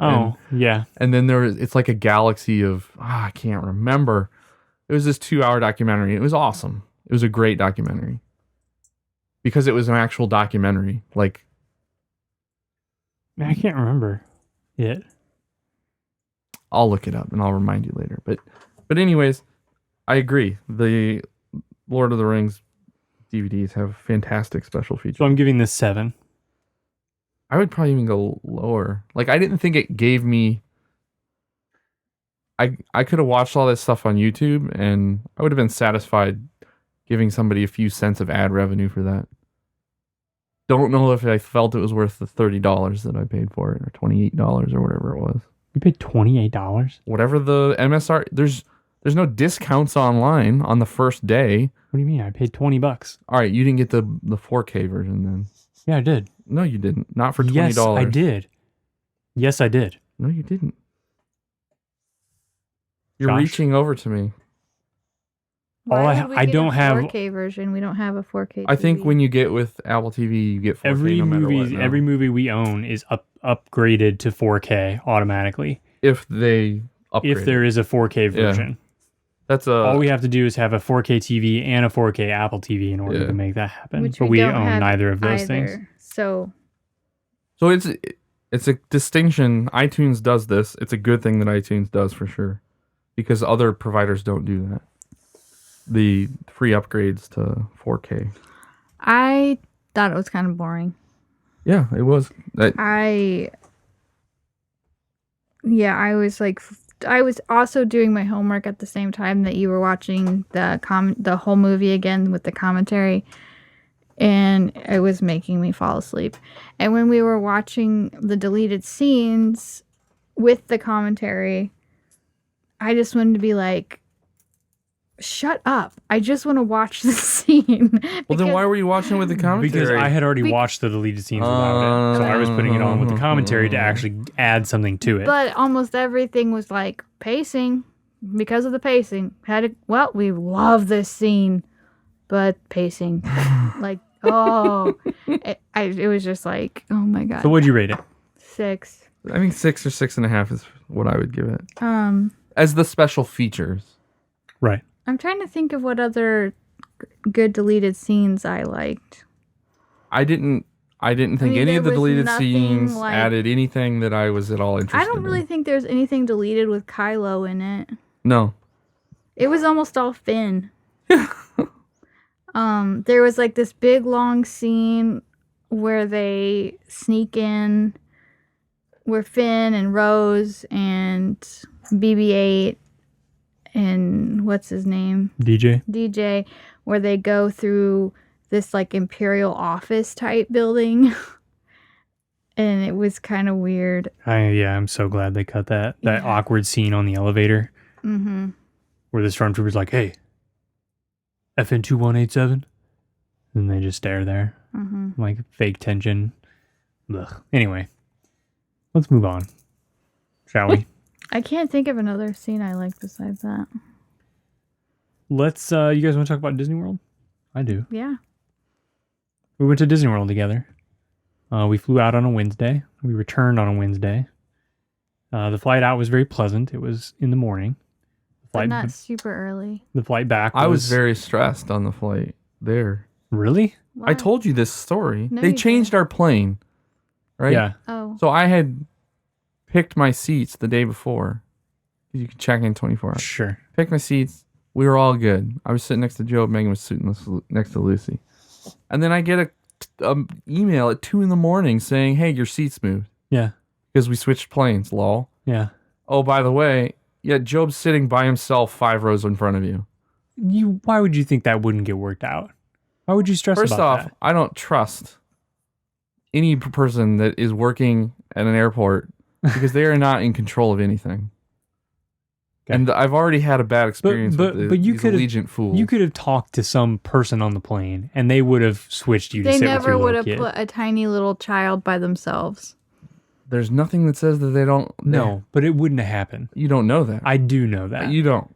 Oh, yeah. and then it's like a galaxy of I can't remember. It was this 2-hour documentary. It was awesome. It was a great documentary because it was an actual documentary. Like I can't remember it. I'll look it up and I'll remind you later. But anyways, I agree. The Lord of the Rings DVDs have fantastic special features. So I'm giving this 7. I would probably even go lower. Like I didn't think it gave me. I could have watched all this stuff on YouTube and I would have been satisfied giving somebody a few cents of ad revenue for that. Don't know if I felt it was worth the $30 that I paid for it or $28 or whatever it was. You paid $28? Whatever the MSR. There's no discounts online on the first day. What do you mean? I paid $20. All right, you didn't get the 4K version then. Yeah, I did. No, you didn't. Not for $20. Yes, I did. Yes, I did. No, you didn't. You're Josh? reaching over to me. Why would we I get don't a have 4K version. We don't have a 4K. I think TV. when you get with Apple TV, you get 4K every no matter movie. what now. Every movie we own is upgraded to 4K automatically. If they upgrade. If there is a 4K version, That's all we have to do is have a 4K TV and a 4K Apple TV in order Yeah. to make that happen. Which But we don't own have neither of those either. things. So So it's a distinction. iTunes does this. It's a good thing that iTunes does for sure, because other providers don't do that. The free upgrades to 4K. I thought it was kind of boring. Yeah, it was. I was also doing my homework at the same time that you were watching the whole movie again with the commentary, and it was making me fall asleep. And when we were watching the deleted scenes with the commentary, I just wanted to be like, shut up. I just want to watch the scene. Well, then why were you watching with the commentary? Because I had already watched the deleted scenes without it. So I was putting it on with the commentary to actually add something to it. But almost everything was like pacing. Because of the pacing. We love this scene, but pacing. It was just like, oh my god. So what'd you rate it? 6. I think 6 or 6.5 is what I would give it. As the special features. Right. I'm trying to think of what other good deleted scenes I liked. I didn't think any there of the was deleted nothing scenes like- added anything that I was at all interested I don't really in. think there's anything deleted with Kylo in it. No. It was almost all Finn. There was like this big long scene where they sneak in, where Finn and Rose and BB-8 and what's his name? DJ, where they go through this like imperial office type building. And it was kind of weird. I'm so glad they cut that awkward scene on the elevator Mm-hmm. where the stormtrooper's like, hey, FN 2187. And they just stare there. Mm-hmm. Like fake tension. Ugh. Anyway, let's move on. Shall we? I can't think of another scene I like besides that. Let's, you guys want to talk about Disney World? I do. Yeah. We went to Disney World together. We flew out on a Wednesday. We returned on a Wednesday. The flight out was very pleasant. It was in the morning. But not super early. The flight back I was very stressed on the flight there. Really? Why? I told you this story. No, they you changed our plane, right? Yeah. Oh. So I had picked my seats the day before. You can check in 24 hours. Sure. Picked my seats. We were all good. I was sitting next to Joe. Megan was sitting next to Lucy. And then I get a email at 2 a.m. saying, hey, your seat's moved. Yeah. Because we switched planes, lol. Yeah. Oh, by the way, yeah, Job's sitting by himself 5 rows in front of you. Why would you think that wouldn't get worked out? Why would you stress First about off, that? I don't trust any person that is working at an airport because they are not in control of anything. Okay. And I've already had a bad experience with you these could've- Allegiant fools. You could have talked to some person on the plane, and they would have switched you to They sit with never your would little have kid. put a tiny little child by themselves. There's nothing that says that they don't. No, but it wouldn't have happened. You don't know that. I do know that. You don't.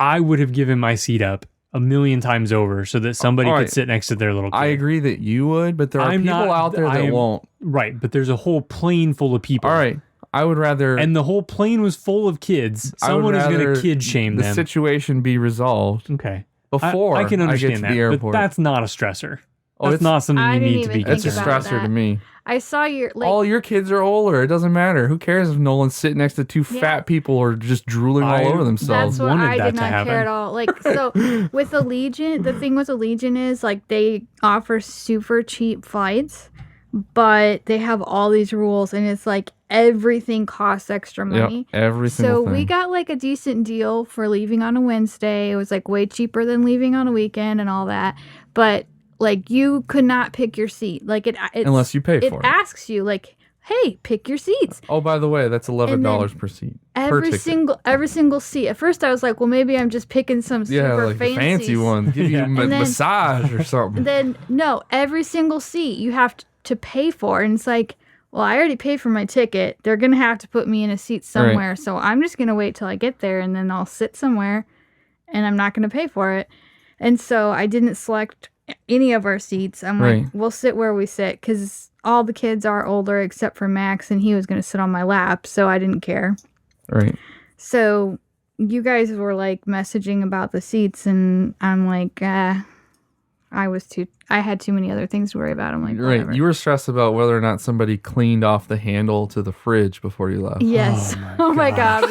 I would have given my seat up 1,000,000 times over so that somebody All could right. sit next to their little kid. I agree that you would, but there are I'm people not- out there I that am- won't. Right, but there's a whole plane full of people. All right. I would rather. And the whole plane was full of kids. I would Someone is going rather to kid shame the them. situation be resolved Okay. before I can get understand to that, the but airport. that's not a stressor. Oh, That's it's- not something I you didn't need to be even That's a think concerned about stressor that. to me. I saw your All your kids are older. It doesn't matter. Who cares if Nolan's sitting next to two Yeah. fat people or just drooling all over themselves? That's what wanted I that did to not happen. care at all. Like, so with Allegiant, the thing with Allegiant is like they offer super cheap flights, but they have all these rules, and it's like everything costs extra money. Yep, every single So thing. we got like a decent deal for leaving on a Wednesday. It was like way cheaper than leaving on a weekend and all that. But like you could not pick your seat. Like it's, Unless you pay for it. It asks you like, hey, pick your seats. Oh, by the way, that's $11 per seat. Per Every ticket. single seat. At first, I was like, well, maybe I'm just picking some super Yeah, like the fancy one. Give you Yeah. a And then- massage or something. Then no, every single seat you have to pay for, and it's like, well, I already paid for my ticket. They're gonna have to put me in a seat somewhere, so I'm just gonna wait till I get there, and then I'll sit somewhere, and I'm not gonna pay for it. And so I didn't select any of our seats. I'm like, Right. we'll sit where we sit, because all the kids are older except for Max, and he was gonna sit on my lap, so I didn't care. Right. So you guys were like messaging about the seats, and I'm like, I had too many other things to worry about. I'm like, whatever. Right. You were stressed about whether or not somebody cleaned off the handle to the fridge before you left. Yes. Oh Oh my my god.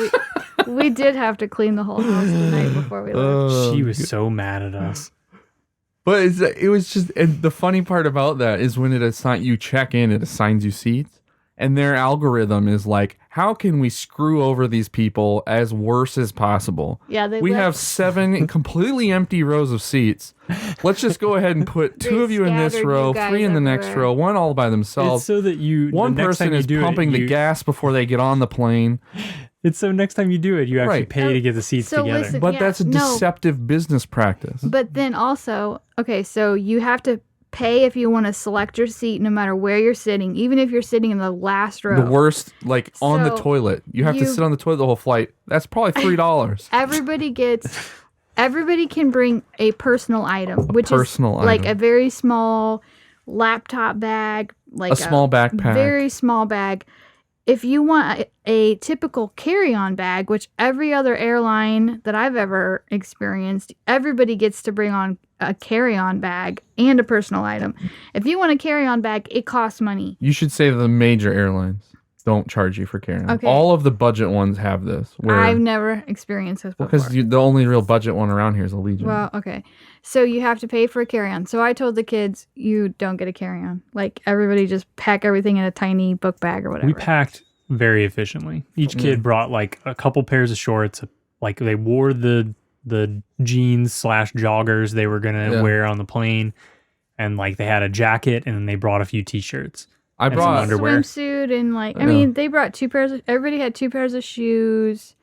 We did have to clean the whole house the night before we left. She was so mad at us. But it was just, and the funny part about that is when you check in, it assigns you seats, and their algorithm is like, how can we screw over these people as worse as possible? Yeah, We have left- 7 completely empty rows of seats. Let's just go ahead and put 2 They of you in this scattered row, you guys 3 in the next everywhere. row, 1 all by It's themselves. so that One the next person time you is do it, pumping the gas before they get on the plane. It's so next time you do it, you actually Right. pay to get the seats So together. listen- But Yeah, that's a no. deceptive business practice. But then also, okay, so you have to pay if you want to select your seat no matter where you're sitting, even if you're sitting in the last row. The worst, like on the So toilet. You have to you- sit on the toilet the whole flight. That's probably $3. Everybody can bring a personal item, which personal is like item. a very small laptop bag, like A small backpack. very small bag. If you want a typical carry-on bag, which every other airline that I've ever experienced, everybody gets to bring on a carry-on bag and a personal item. If you want a carry-on bag, it costs money. You should say the major airlines don't charge you for carrying. Okay. All of the budget ones have this. I've never experienced this before. Because the only real budget one around here is Allegiant. Well, okay. So you have to pay for a carry-on. So I told the kids, you don't get a carry-on. Like, everybody just pack everything in a tiny book bag or whatever. We packed very efficiently. Each kid brought like a couple pairs of shorts. Like they wore the jeans / joggers they were gonna wear on the plane, and like they had a jacket, and then they brought a few t-shirts. I and some brought underwear. swimsuit and like, I Yeah. mean, they brought 2 pairs. Everybody had 2 pairs of shoes.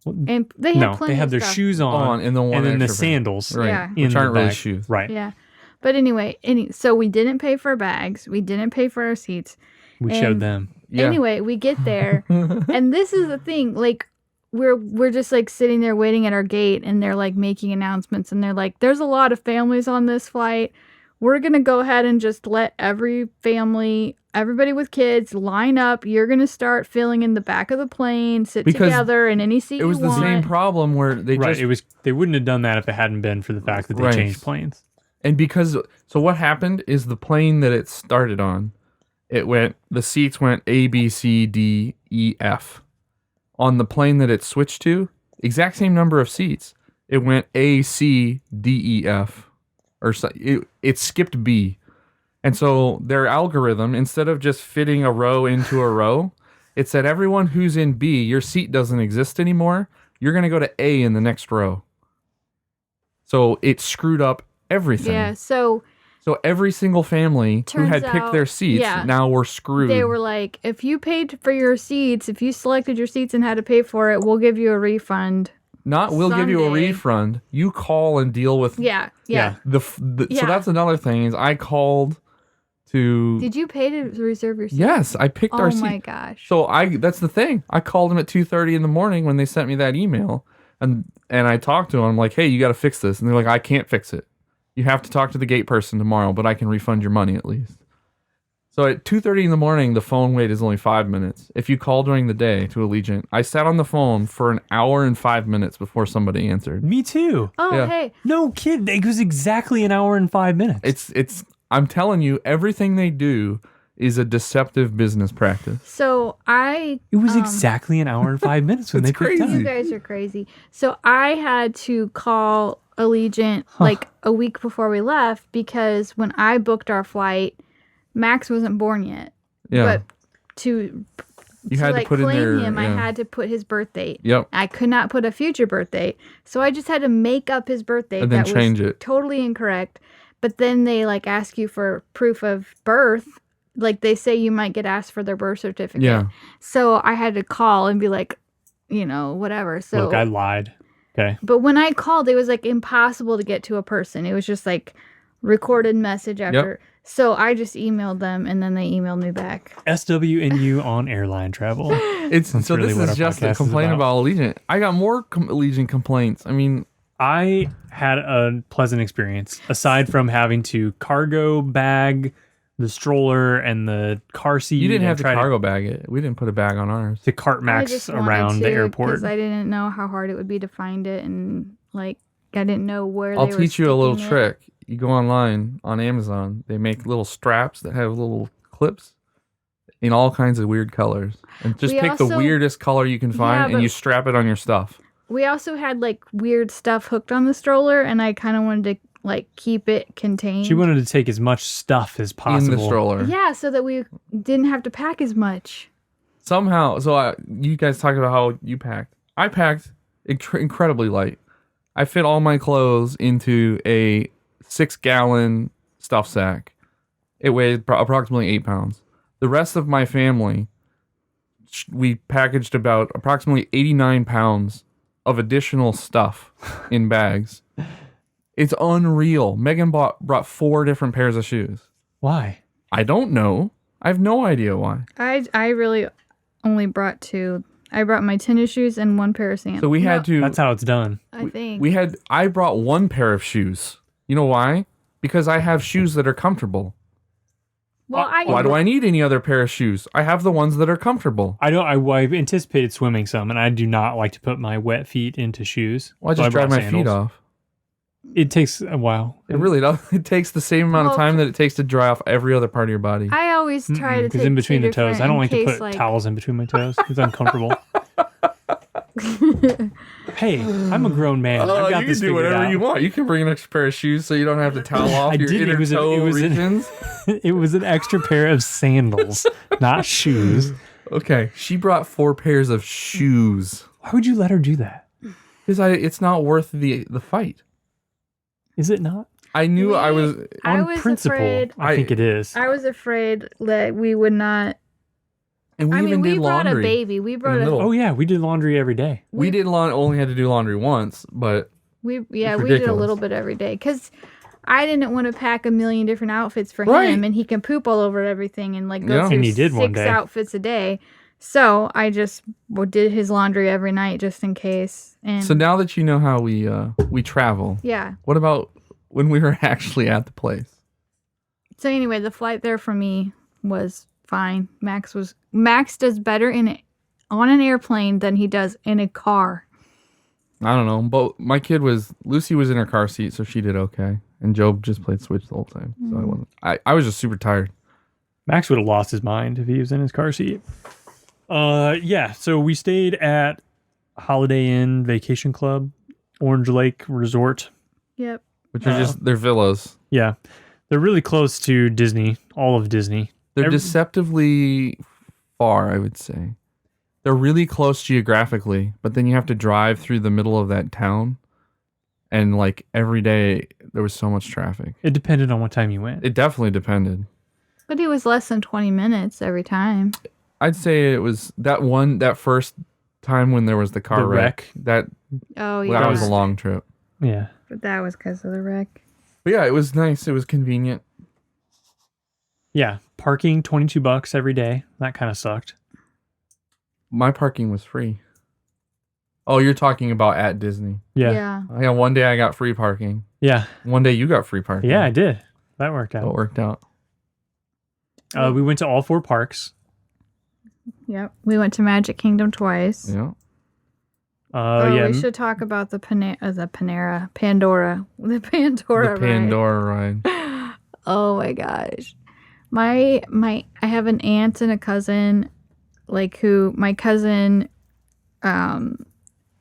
And they had No, plenty they had of their stuff. shoes on, and then the extra pair. sandals, Right? Yeah. Which in aren't the really bag. shoes. Right. Yeah. But anyway, so we didn't pay for bags. We didn't pay for our seats. We And showed them. Yeah. Anyway, we get there, and this is the thing. Like, we're just like sitting there waiting at our gate, and they're like making announcements, and they're like, "There's a lot of families on this flight. We're gonna go ahead and just let every family, everybody with kids, line up. You're gonna start filling in the back of the plane, sit Because together in any seat It was you the want." same problem where they Right. just They wouldn't have done that if it hadn't been for the fact that they Right. changed planes. and because so what happened is the plane that it started on, the seats went A, B, C, D, E, F. On the plane that it switched to, exact same number of seats. It went A, C, D, E, F, or so, it skipped B, and so their algorithm, instead of just fitting a row into a row, it said everyone who's in B, your seat doesn't exist anymore. You're gonna go to A in the next row. So it screwed up everything. Yeah. So So every single family who Turns had picked their out- seats yeah. now were screwed. they were like, "If you paid for your seats, if you selected your seats and had to pay for it, we'll give you a refund." Not we'll give you a Sunday. refund. You call and deal with Yeah. Yeah. Yeah. So Yeah. that's another thing is I called to Did you pay to reserve your seat? Yes, I picked our Oh seat. my gosh. So that's the thing. I called them at 2:30 in the morning when they sent me that email, and I talked to them. I'm like, "Hey, you got to fix this," and they're like, "I can't fix it. You have to talk to the gate person tomorrow, but I can refund your money at least." So at 2:30 in the morning, the phone wait is only 5 minutes. If you call during the day to Allegiant, I sat on the phone for an hour and 5 minutes before somebody answered. Me too. Oh, Yeah. hey. No kid. It was exactly an hour and 5 minutes. It's I'm telling you, everything they do is a deceptive business practice. So It was exactly an hour and 5 minutes when they It's picked crazy. you up. guys are crazy. So I had to call Allegiant like a week before we left because when I booked our flight, Max wasn't born yet. Yeah. But to You had to like put in claim their him, I yeah. had to put his birth date. Yep. I could not put a future birth date. So I just had to make up his birth date And then that change was it. totally incorrect. But then they like ask you for proof of birth. Like they say you might get asked for their birth certificate. Yeah. So I had to call and be like, whatever. So Look, I lied. Okay. but when I called, it was like impossible to get to a person. It was just like recorded message after. So I just emailed them and then they emailed me back. SWNU on airline travel. It's That's so really this what is our just podcast a is complaint about. about Allegiant. I got more Allegiant complaints. I mean, I had a pleasant experience aside from having to cargo bag the stroller and the car seat. you didn't and have to try cargo bag it. We didn't put a bag on ours. to cart I Max just wanted around the to, airport. because I didn't know how hard it would be to find it, and like I didn't know where. I'll they were teach you a little sticking it. trick. You go online on Amazon. They make little straps that have little clips in all kinds of weird colors. And just We pick the also- weirdest color you can find and but- you strap it on your stuff. We also had like weird stuff hooked on the stroller, and I kind of wanted to like keep it contained. She wanted to take as much stuff as possible. In the stroller. Yeah, so that we didn't have to pack as much. Somehow, you guys talked about how you packed. I packed incredibly light. I fit all my clothes into a 6-gallon stuff sack. It weighed approximately 8 pounds. The rest of my family, we packaged about approximately 89 pounds of additional stuff in bags. It's unreal. Megan brought 4 different pairs of shoes. Why? I don't know. I have no idea why. I really only brought 2. I brought my tennis shoes and 1 pair of sandals. So we had to. That's how it's done. I think. I brought 1 pair of shoes. You know why? Because I have shoes that are comfortable. Well, Why do I need any other pair of shoes? I have the ones that are comfortable. I don't. I anticipated swimming some, and I do not like to put my wet feet into shoes. Well, I So just dry brought my feet sandals. off. It takes a while. It really does. It takes the same amount of Well, time that it takes to dry off every other part of your body. I always try to Because take in between 2 the toes, I different don't like in to case, put towels in between my toes. It's uncomfortable. Hey, I'm a grown man. I've got you this can do figured whatever out. you want. You can bring an extra pair of shoes so you don't have to towel off I your did. inner It was toe an, regions. it was an extra pair of sandals, not shoes. Okay, she brought 4 pairs of shoes. Why would you let her do that? Because it's not worth the fight. Is it not? I knew I was. I On was principle, afraid. I think it is. I was afraid that we would not And we even we did brought laundry. a baby. We brought the a middle. Oh yeah, we did laundry every day. We did only had to do laundry once, but we did a ridiculous. little bit every day because I didn't want to pack a million different outfits for Right. him, and he can poop all over everything and like go Yeah. through And he did 6 one day. outfits a day. So I just did his laundry every night just in case. And so now that you know how we travel, yeah. what about when we were actually at the place? So anyway, the flight there for me was fine. Max does better on an airplane than he does in a car. I don't know, but my kid Lucy was in her car seat, so she did okay, and Job just played Switch the whole time. So I wasn't. I was just super tired. Max would have lost his mind if he was in his car seat. Yeah. So we stayed at Holiday Inn Vacation Club, Orange Lake Resort. Yep. Which are they're villas. Yeah, they're really close to Disney, all of Disney. They're deceptively far, I would say. They're really close geographically, but then you have to drive through the middle of that town. And like every day, there was so much traffic. It depended on what time you went. It definitely depended. But it was less than 20 minutes every time. I'd say it was that first time when there was the car The wreck. That Oh, yeah. that was a long trip. Yeah. But that was because of the wreck. But yeah, it was nice. It was convenient. Yeah. Parking, $22 every day. That kind of sucked. My parking was free. Oh, you're talking about at Disney. Yeah. Yeah, one day I got free parking. Yeah. One day you got free parking. Yeah, I did. That worked So it out. worked out. We went to all 4 parks. Yep. We went to Magic Kingdom twice. Yeah. Yeah. We should talk about the Pandora. The Pandora The ride. Pandora ride. Oh my gosh. I have an aunt and a cousin, my cousin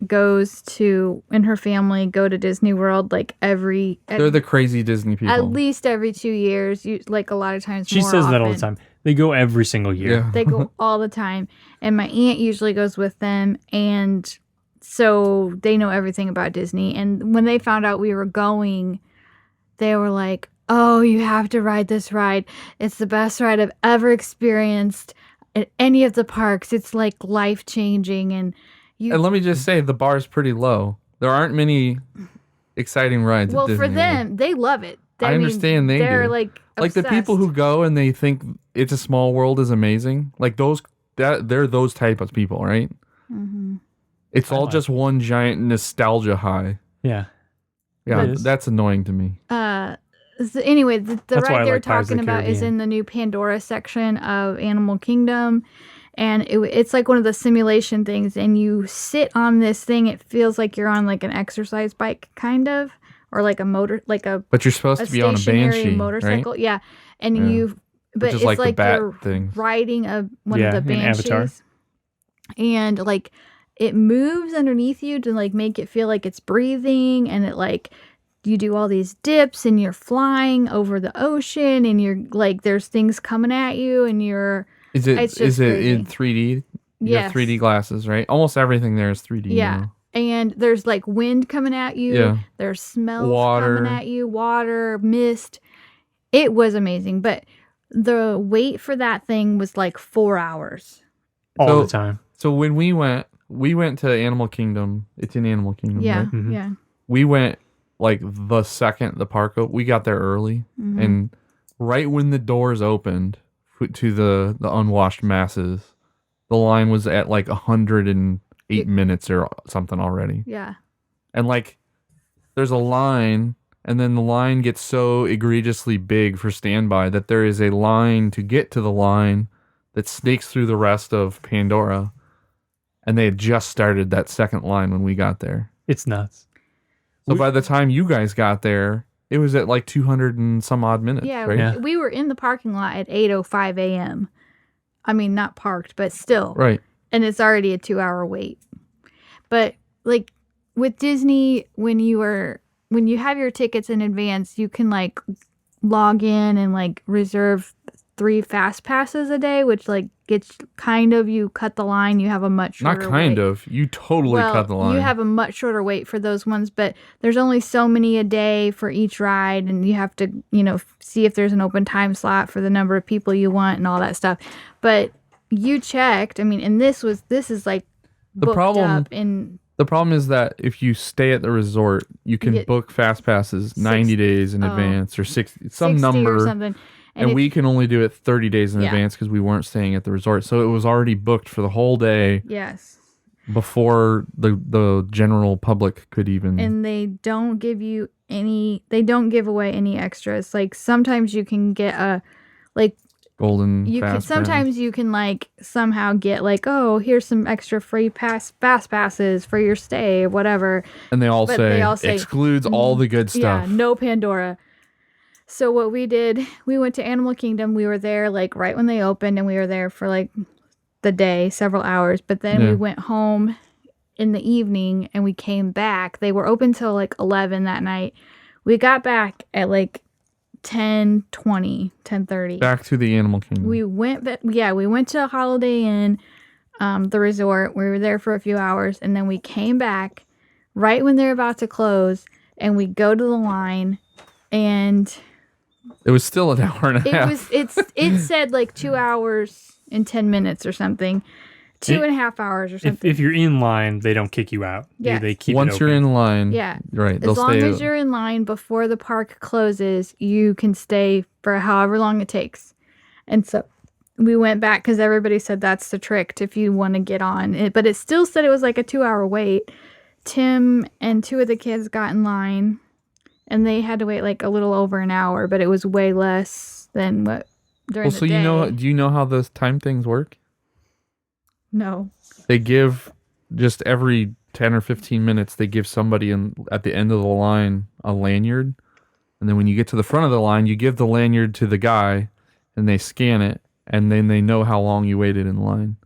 goes to, and her family go to Disney World They're the crazy Disney people. at least every 2 years. A lot of times. She more says that all the often. time. They go every single year. Yeah. They go all the time. And my aunt usually goes with them. And so they know everything about Disney. And when they found out we were going, they were like, oh, you have to ride this ride. It's the best ride I've ever experienced at any of the parks. It's like life-changing. And let me just say, the bar is pretty low. There aren't many exciting rides at Disney for World. them, they love it. I understand they're do. like the people who go and they think It's a Small World is amazing. Like they're those type of people, right? Mm-hmm. It's all just one giant nostalgia high. Yeah. Yeah, It is. that's annoying to me. So anyway, the That's why I ride they're like Pirates of talking the about is Caribbean. in the new Pandora section of Animal Kingdom. And it's like one of the simulation things. And you sit on this thing. It feels like you're on like an exercise bike, kind of. Or like a motor, like a But you're supposed to be on a stationary Banshee, motorcycle. right? Yeah. And Yeah. but Which is it's like the bat you're thing. riding one Yeah, of the in Avatar. Banshees. And like it moves underneath you to like make it feel like it's breathing. And it like, you do all these dips and you're flying over the ocean and you're like, there's things coming at you and Is it's it just in crazy. 3D? You have 3D glasses, right? Almost everything there is 3D. Yeah. now. And there's like wind coming at you. Yeah. There's smells Water. coming at you, water, mist. It was amazing. But the wait for that thing was like 4 hours. All the time. So when we went to Animal Kingdom. It's in Animal Kingdom, Yeah. right? Mhm. Yeah. We went like the second the park opened. We got there early. Mhm. And right when the doors opened to the unwashed masses, the line was at like 108 minutes or something already. Yeah. And like there's a line, and then the line gets so egregiously big for standby that there is a line to get to the line that snakes through the rest of Pandora. And they had just started that second line when we got there. It's nuts. So by the time you guys got there, it was at like 200 and some odd minutes, Yeah, right? Yeah. we were in the parking lot at 8:05 a.m. I mean, not parked, but still. Right. And it's already a 2-hour wait. But like with Disney, when you have your tickets in advance, you can like log in and like reserve 3 fast passes a day, which like gets you cut the line. You have a much shorter Not kind wait. of. You totally cut the line. You have a much shorter wait for those ones, but there's only so many a day for each ride, and you have to, see if there's an open time slot for the number of people you want and all that stuff. But you checked. I mean, and this is like booked up in. The problem is that if you stay at the resort, you can book fast passes 90 days in advance or 60 number or something. And we can only do it 30 days in advance because we weren't staying at the resort. So it was already booked for the whole day. Yes. Before the general public could even. And they don't give you they don't give away any extras. Like sometimes you can get a golden sometimes you can like somehow get like, oh, here's some extra free fast passes for your stay or whatever. And they all say excludes all the good stuff. Yeah, no Pandora. So what we did, we went to Animal Kingdom. We were there like right when they opened, and we were there for like the day, several hours. But then we went home in the evening and we came back. They were open till like 11 that night. We got back at like 10:30. Back to the Animal Kingdom. We went to Holiday Inn, the resort. We were there for a few hours, and then we came back right when they're about to close, and we go to the line, and it was still an hour and a half. It said like 2 hours and 10 minutes or something. 2.5 hours or something. If you're in line, they don't kick you out. Yeah. They keep Once it open. you're in line, right. As long as you're in line before the park closes, you can stay for however long it takes. And so we went back because everybody said that's the trick if you want to get on it. But it still said it was like a 2-hour wait. Tim and 2 of the kids got in line, and they had to wait like a little over an hour, but it was way less than what during the day. Do you know how those time things work? No. They give just every 10 or 15 minutes, they give somebody at the end of the line a lanyard. And then when you get to the front of the line, you give the lanyard to the guy and they scan it. And then they know how long you waited in line.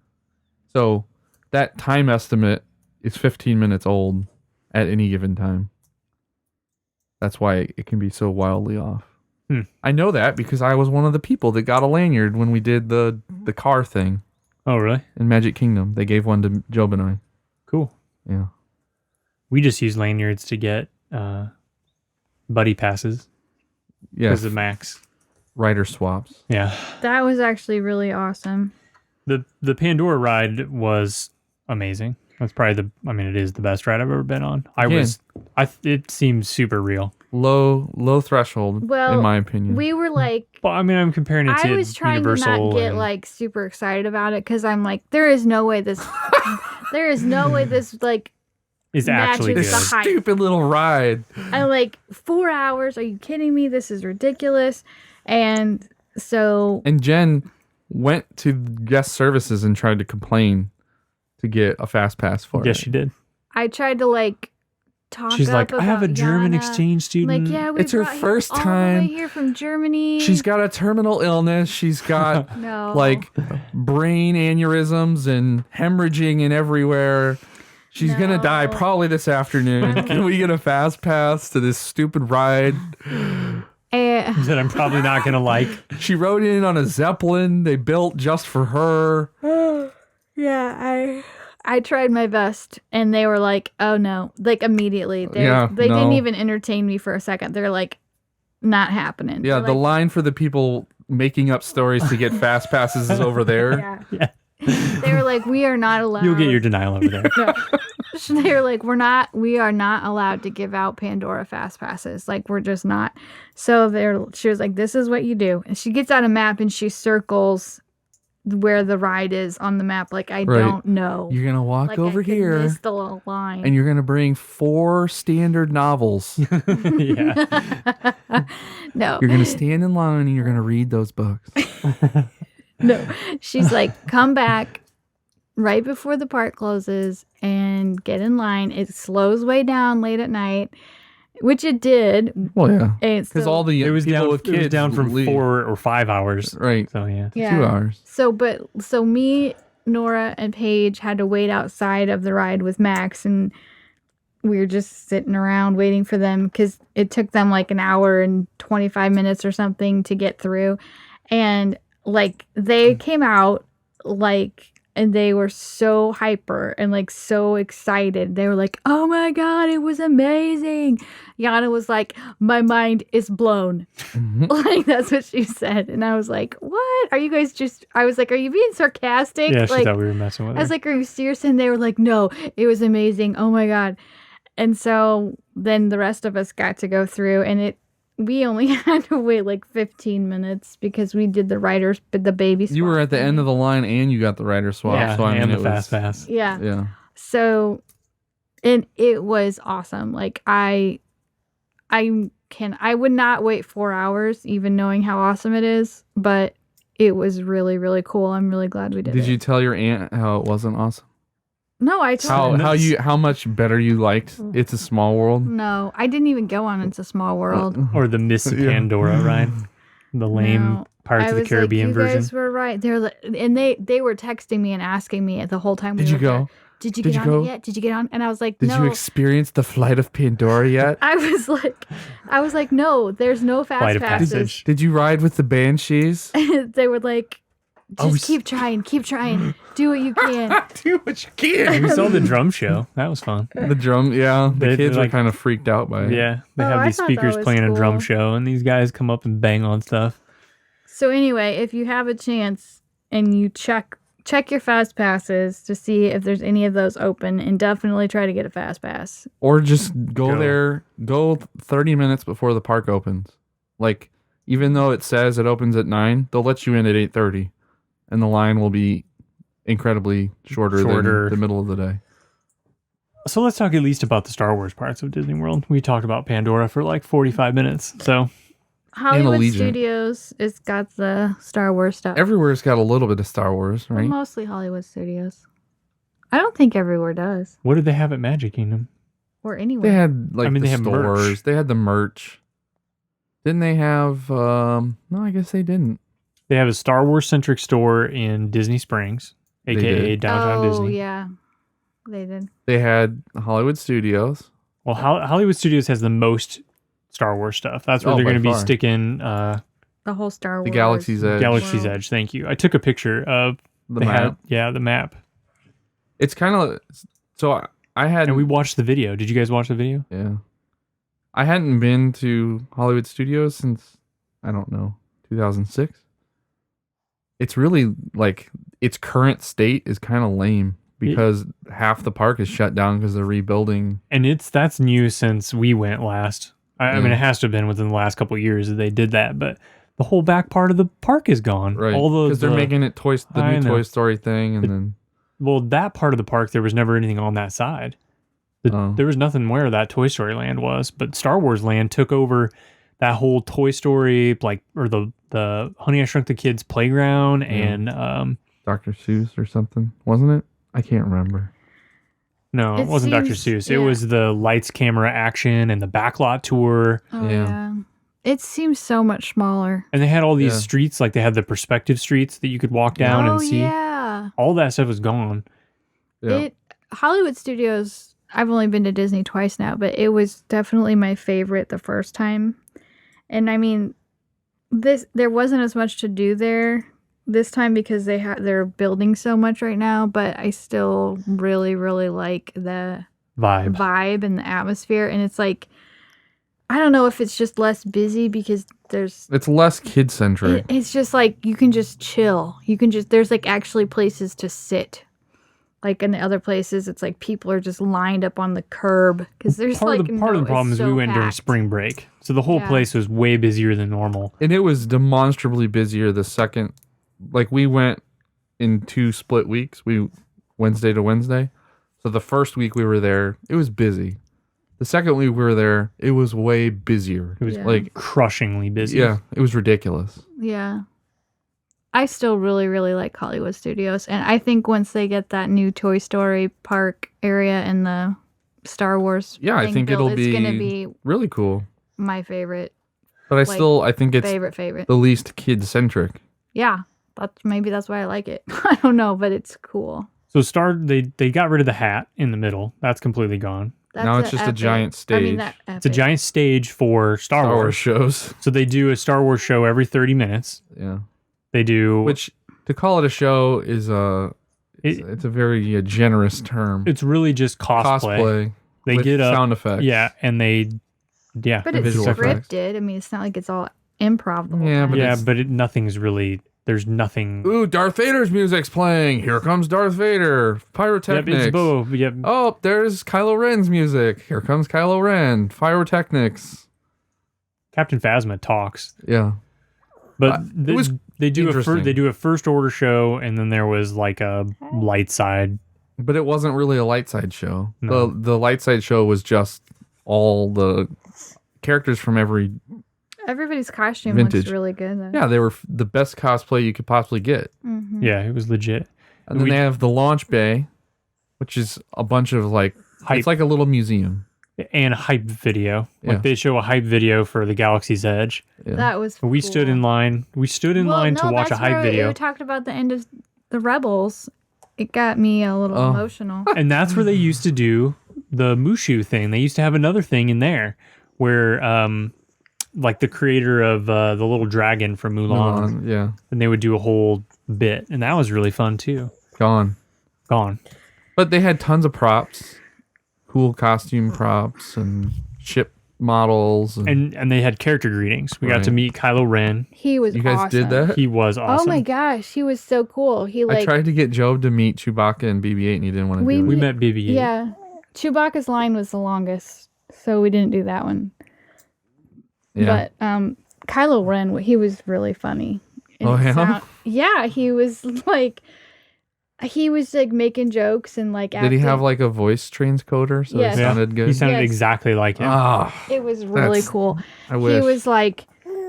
So that time estimate is 15 minutes old at any given time. That's why it can be so wildly off. I know that because I was one of the people that got a lanyard when we did the car thing. Oh, really? In Magic Kingdom. They gave one to Job and I. Cool. Yeah. We just use lanyards to get buddy passes. Yeah. Because of Max. Rider swaps. Yeah. That was actually really awesome. The Pandora ride was amazing. That's probably it is the best ride I've ever been on. It seems super real. Low threshold, in my opinion. We were like... Well, I'm comparing it to Universal. I was trying to not get like super excited about it because I'm like, there is no way this like is actually good. The hype. Stupid little ride. I'm like, 4 hours? Are you kidding me? This is ridiculous. And so... And Jen went to guest services and tried to complain to get a fast pass for it. Yes, she did. I tried to like talk. She's like, I have a German Yana. exchange student. Like, yeah, it's her first time all the way here from Germany. She's got a terminal illness. She's got like brain aneurysms and hemorrhaging and everywhere. She's gonna die probably this afternoon. Can we get a fast pass to this stupid ride? That I'm probably not gonna like. She rode in on a Zeppelin they built just for her. Yeah, I tried my best, and they were like, "Oh no!" Like immediately, they didn't even entertain me for a second. They're like, "Not happening." Yeah, They're the like, line for the people making up stories to get fast passes is over there. Yeah. They were like, "We are not allowed." You'll get your denial over there. No. They were like, we are not allowed to give out Pandora fast passes. Like, we're just not. So she was like, "This is what you do," and she gets out a map and she circles where the ride is on the map. Like, I don't know. You're gonna walk over here, miss the line, and you're gonna bring 4 standard novels. Yeah. No. You're gonna stand in line and you're gonna read those books. No. She's like, come back right before the park closes and get in line. It slows way down late at night, which it did. Well, yeah, because all the it was people down, with kids it was down from leave. 4 or 5 hours. Right. So yeah. 2 hours. So me, Nora, and Paige had to wait outside of the ride with Max, and we were just sitting around waiting for them because it took them like an hour and 25 minutes or something to get through. And like they came out like and they were so hyper and like so excited. They were like, "Oh my god, it was amazing!" Yana was like, "My mind is blown." Like that's what she said, and I was like, "What? Are you guys just?" I was like, "Are you being sarcastic?" Yeah, she like, thought we were messing with her. I was like, "Are you serious?" And they were like, "No, it was amazing. Oh my god!" And so then the rest of us got to go through, and we only had to wait like 15 minutes because we did the baby swap. You were at the end of the line and you got the rider swap. Yeah, so I mean, and the it fast was, pass. Yeah. Yeah. So, and it was awesome. Like I would not wait 4 hours, even knowing how awesome it is, but it was really, really cool. I'm really glad we did it. Did you tell your aunt how it wasn't awesome? No, I told her. How much better you liked It's a Small World? No, I didn't even go on It's a Small World. Or the Miss Pandora ride. The lame No. Pirates of the Caribbean you version. guys were right. They're like, and they were texting me and asking me the whole time. Did you go? Did you get on it yet? Did you get on? And I was like, Did no. you experience the Flight of Pandora yet? I was like, no. There's no Flight fast of passes. Passage. Did you ride with the Banshees? They were like, just keep trying, do what you can. Do what you can. We saw the drum show. That was fun. The drum, yeah. The kids were like- kind of freaked out by it. Yeah, they Oh, have I these thought that speakers was playing a drum cool. show, and these guys come up and bang on stuff. So anyway, if you have a chance and you check your fast passes to see if there's any of those open, and definitely try to get a fast pass. Or just go 30 minutes before the park opens. Like, even though it says it opens at 9, they'll let you in at 8:30. And the line will be incredibly shorter than the middle of the day. So let's talk at least about the Star Wars parts of Disney World. We talked about Pandora for like 45 minutes. So Hollywood Allegiant. Studios has got the Star Wars stuff. Everywhere's got a little bit of Star Wars, Well, right? mostly Hollywood Studios. I don't think everywhere does. what did they have at Magic Kingdom? Or anywhere. They had like they the have merch. stores. They had the merch. Didn't they have? No, I guess they didn't. They have a Star Wars centric store in Disney Springs, aka did. downtown Disney. Yeah. They did. They had Hollywood Studios. Well, Hollywood Studios has the most Star Wars stuff. That's where they're by going to be far. sticking The whole Star Wars. The Galaxy's Edge. Galaxy's world. Edge. Thank you. I took a picture of The they map. the map. It's kind of so. I had And we watched the video. Did you guys watch the video? Yeah. I hadn't been to Hollywood Studios since, I don't know, 2006. It's really like its current state is kind of lame because half the park is shut down because they're rebuilding. And that's new since we went last. I mean, Yeah. it has to have been within the last couple of years that they did that, but the whole back part of the park is gone. Right. All Because they're making it the I new know. Toy Story thing. And then, well, that part of the park, there was never anything on that side. Oh. There was nothing where that Toy Story Land was, but Star Wars Land took over that whole Toy Story, or the Honey I Shrunk the Kids playground, and Dr. Seuss or something, wasn't it? I can't remember. no, it It wasn't Dr. seems- Seuss. It yeah. was the lights, camera, action, and the backlot tour. Oh, Yeah. yeah. It seems so much smaller. And they had all these Yeah. streets, like they had the perspective streets that you could walk down and see. Yeah. All that stuff is gone. Yeah. Hollywood Studios, I've only been to Disney twice now, but it was definitely my favorite the first time. And I mean, there wasn't as much to do there this time because they're building so much right now, but I still really, really like the vibe and the atmosphere. And it's like, I don't know if it's just less busy because It's less kid centric. it's just like you can just chill. There's like actually places to sit. Like in the other places, it's like people are just lined up on the curb because there's Part like of the problem is we went during spring break, so the whole Yeah. place was way busier than normal. And it was demonstrably busier the second, like we went in 2 split weeks. We Wednesday to Wednesday. So the first week we were there, it was busy. The second week we were there, it was way busier. It was Yeah. like, crushingly busy. yeah, it was ridiculous. Yeah. I still really, really like Hollywood Studios. And I think once they get that new Toy Story park area and the Star Wars Yeah, I thing think built, it'll it's going to be be really cool. my favorite, But I think it's favorite. the least kid centric. Yeah. Maybe that's why I like it. I don't know, but it's cool. So they got rid of the hat in the middle. That's completely gone. Now it's just a giant stage. It's a giant stage for Star Star Wars Wars. shows. So they do a Star Wars show every 30 minutes. Yeah. They do Which to call it a show is It's a very generous term. It's really just cosplay. They with get up, sound effects. yeah, and But it's visual effects. scripted. I mean, it's not like it's all improv the whole Yeah, time. but yeah, it's- but nothing's really. There's nothing. Ooh, Darth Vader's music's playing. Here comes Darth Vader. Yep, Pyrotechnics. it's both. Yep. Oh, there's Kylo Ren's music. Here comes Kylo Ren. Pyrotechnics. Captain Phasma talks, Yeah. but it was they do interesting. they do a first order show, and then there was like a light side. But it wasn't really a light side show. No. The light side show was just all the characters from every... Everybody's costume Vintage. looks really good, though. Yeah, they were the best cosplay you could possibly get. Mm-hmm. Yeah, it was legit. And then they have the launch bay, which is a bunch of like... Hype. It's like a little museum. And a hype video. Yeah. Like they show a hype video for the Galaxy's Edge. Yeah. That was We cool. stood in line. We stood in line to watch a hype video. We talked about the end of the Rebels. It got me a little emotional. And that's where they used to do the Mushu thing. They used to have another thing in there where like the creator of the little dragon from Mulan, Yeah. and they would do a whole bit, and that was really fun too. Gone. But they had tons of props. Cool costume props and ship models. and they had character greetings. We got Right. to meet Kylo Ren. He was You guys awesome. did that? He was awesome. Oh my gosh, he was so cool. He I like tried to get Job to meet Chewbacca and BB-8 and he didn't want to do We it. met BB-8. yeah. Chewbacca's line was the longest, so we didn't do that one. Yeah. But Kylo Ren, he was really funny. And Oh, it yeah? yeah, he was like making jokes and like Did he have like a voice transcoder so Yes. it Yeah. sounded good? He sounded Yes. exactly like him. Ah, It was really That's- cool. I wish. He was like,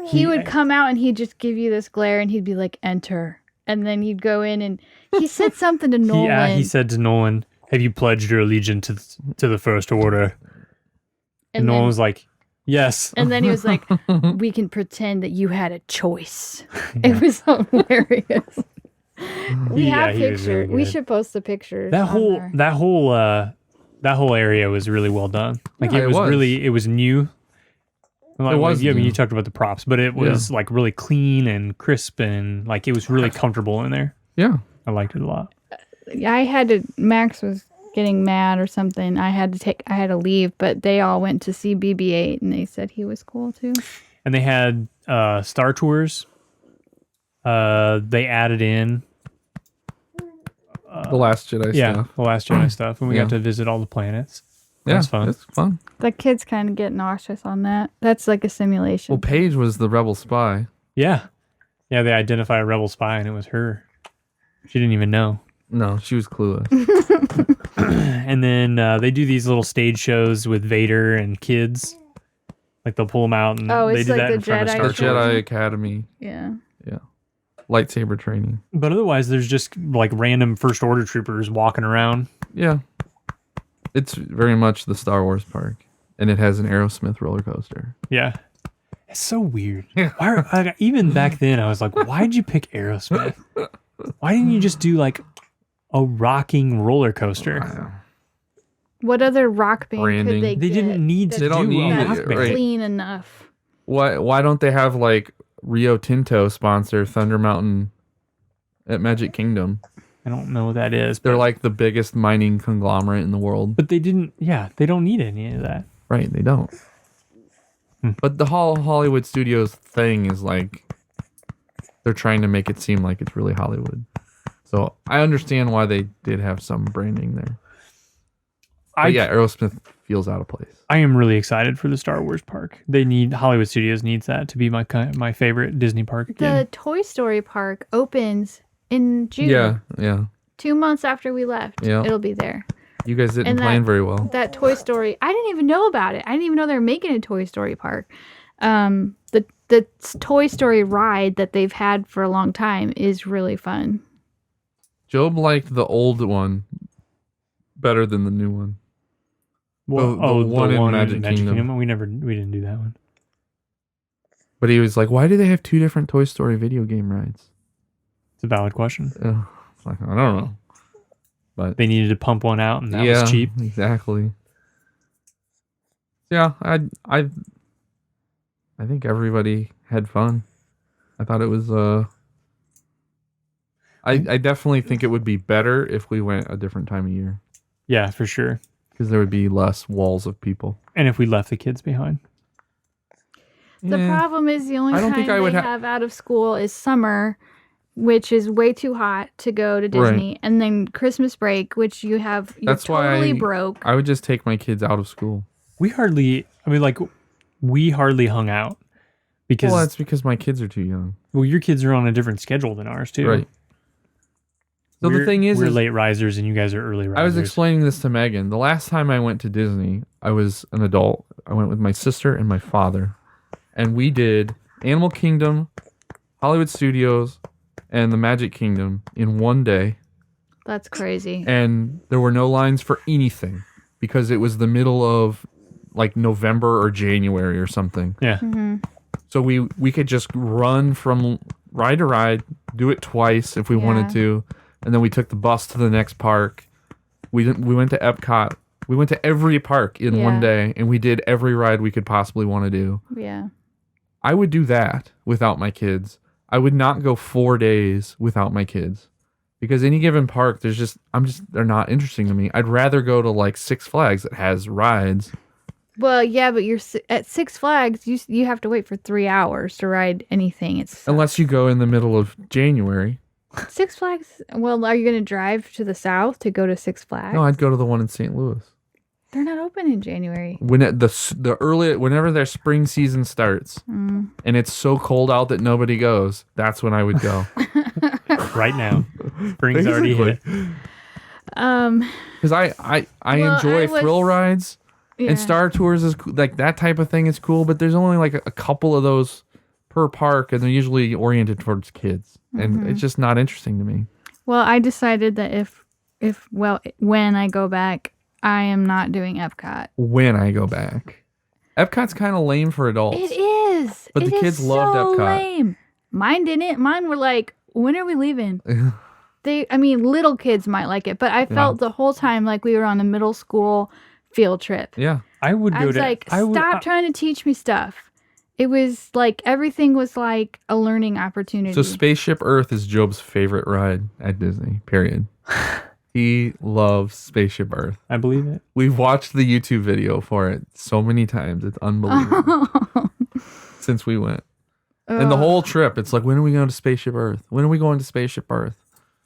he would come out and he'd just give you this glare and he'd be like, enter. And then he'd go in and he said something to Nolan. He said to Nolan, "Have you pledged your allegiance to the First Order?" And Nolan then, was like, "Yes." and then he was like, we can pretend that you had a choice. It was hilarious. We Yeah, have he was really pictures. We good. should post the pictures. that on whole there. that whole area was really well done. Like Yeah, it was new. Like, It was I mean, new. you talked about the props, but it was like really clean and crisp and like it was really comfortable in there. Yeah. I liked it a lot. Max was getting mad or something. I had to leave, but they all went to see BB-8 and they said he was cool too. And they had Star Tours. They added in The Last Jedi stuff. the Last Jedi stuff, and we got Yeah. to visit all the planets. Yeah, That's fun. It's fun. The kids kind of get nauseous on that. That's like a simulation. Well, Paige was the rebel spy. Yeah. They identify a rebel spy, and it was her. She didn't even know. No, she was clueless. And then they do these little stage shows with Vader and kids. Like they'll pull them out, and Oh, they it's do like that the in front of Jedi Star The Tours. Jedi Academy. Yeah. Yeah. Lightsaber training. But otherwise, there's just like random First Order troopers walking around. Yeah. It's very much the Star Wars park. And it has an Aerosmith roller coaster. Yeah. It's so weird. Even back then, I was like, why'd you pick Aerosmith? Why didn't you just do like a rocking roller coaster? What other rock band Branding. could they They get didn't need to They don't do need a it, rock that's band. right. clean enough? Why don't they have like Rio Tinto sponsor Thunder Mountain at Magic Kingdom? I don't know what that is. They're like the biggest mining conglomerate in the world. But they didn't, they don't need any of that. Right, they don't. But the whole Hollywood Studios thing is like they're trying to make it seem like it's really Hollywood. So I understand why they did have some branding there. But yeah, Aerosmith feels out of place. I am really excited for the Star Wars park. Hollywood Studios needs that to be my favorite Disney park again. The Toy Story park opens in June. Yeah. 2 months after we left. Yeah. It'll be there. You guys didn't And plan very well. That Toy Story, I didn't even know about it. I didn't even know they were making a Toy Story park. The Toy Story ride that they've had for a long time is really fun. Job liked the old one better than the new one. Well, the one in Magic Kingdom. We didn't do that one. But he was like, why do they have two different Toy Story video game rides? It's a valid question. It's like, I don't know. But They needed to pump one out, and that was cheap. Exactly. Yeah, I think everybody had fun. I thought it was I definitely think it would be better if we went a different time of year. Yeah, for sure. Because there would be less walls of people. And if we left the kids behind. The problem is the only I don't time think I would they have out of school is summer, which is way too hot to go to Disney, Right. and then Christmas break, which you're That's totally why broke. I would just take my kids out of school. We hardly hung out because Well, that's because my kids are too young. your kids are on a different schedule than ours too. Right. So the thing is we're late risers and you guys are early risers. I was explaining this to Megan. The last time I went to Disney, I was an adult. I went with my sister and my father. And we did Animal Kingdom, Hollywood Studios, and the Magic Kingdom in one day. That's crazy. And there were no lines for anything because it was the middle of like November or January or something. Yeah. Mm-hmm. So we could just run from ride to ride, do it twice if we wanted to, and then we took the bus to the next park. We went to Epcot. We went to every park in one day, and we did every ride we could possibly want to do. Yeah. I would do that without my kids. I would not go 4 days without my kids. Because any given park, they're not interesting to me. I'd rather go to like Six Flags that has rides. Well, yeah, but you're at Six Flags. You have to wait for 3 hours to ride anything. Unless you go in the middle of January. Six Flags. Well, are you going to drive to the south to go to Six Flags? No, I'd go to the one in St. Louis. They're not open in January. Whenever their spring season starts, and it's so cold out that nobody goes, that's when I would go. Right now, spring's already hit. Because I enjoy thrill rides. And Star Tours is like that type of thing is cool, but there's only like a couple of those per park, and they're usually oriented towards kids, and it's just not interesting to me. Well, I decided that when I go back, I am not doing Epcot. When I go back, Epcot's kind of lame for adults. It is, but the kids loved Epcot. Lame. Mine didn't. Mine were like, when are we leaving? Little kids might like it, but I felt the whole time like we were on a middle school field trip. Yeah. I was like, stop trying to teach me stuff. It was like everything was like a learning opportunity. So Spaceship Earth is Job's favorite ride at Disney, period. He loves Spaceship Earth. I believe it. We've watched the YouTube video for it so many times. It's unbelievable. Since we went. And the whole trip, it's like, when are we going to Spaceship Earth? When are we going to Spaceship Earth?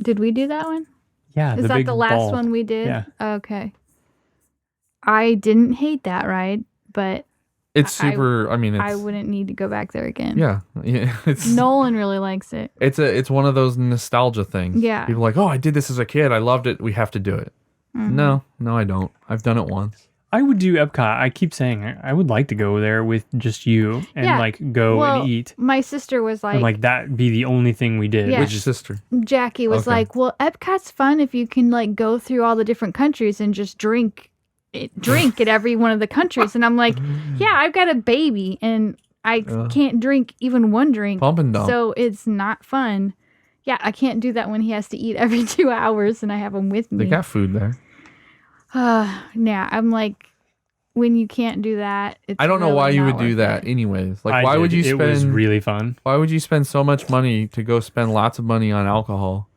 Did we do that one? Yeah. Is that the last one we did? Yeah. Okay. I didn't hate that ride, but it's super. I wouldn't need to go back there again. Yeah. Nolan really likes it. It's one of those nostalgia things. Yeah. People are like, oh, I did this as a kid. I loved it. We have to do it. Mm-hmm. No, I don't. I've done it once. I would do Epcot. I keep saying I would like to go there with just you and go and eat. My sister was like, and like that be the only thing we did. Yeah. Which sister? Jackie was like, well, Epcot's fun if you can like go through all the different countries and just drink at every one of the countries. And I'm like, yeah, I've got a baby and I can't drink even one drink. Pump and dump. So it's not fun. Yeah, I can't do that when he has to eat every 2 hours and I have him with me. They got food there. Yeah, I'm like, when you can't do that, it's I don't know really why you not would do worth that it. anyways. Like, why would you spend... It was really fun. Why would you spend so much money to go spend lots of money on alcohol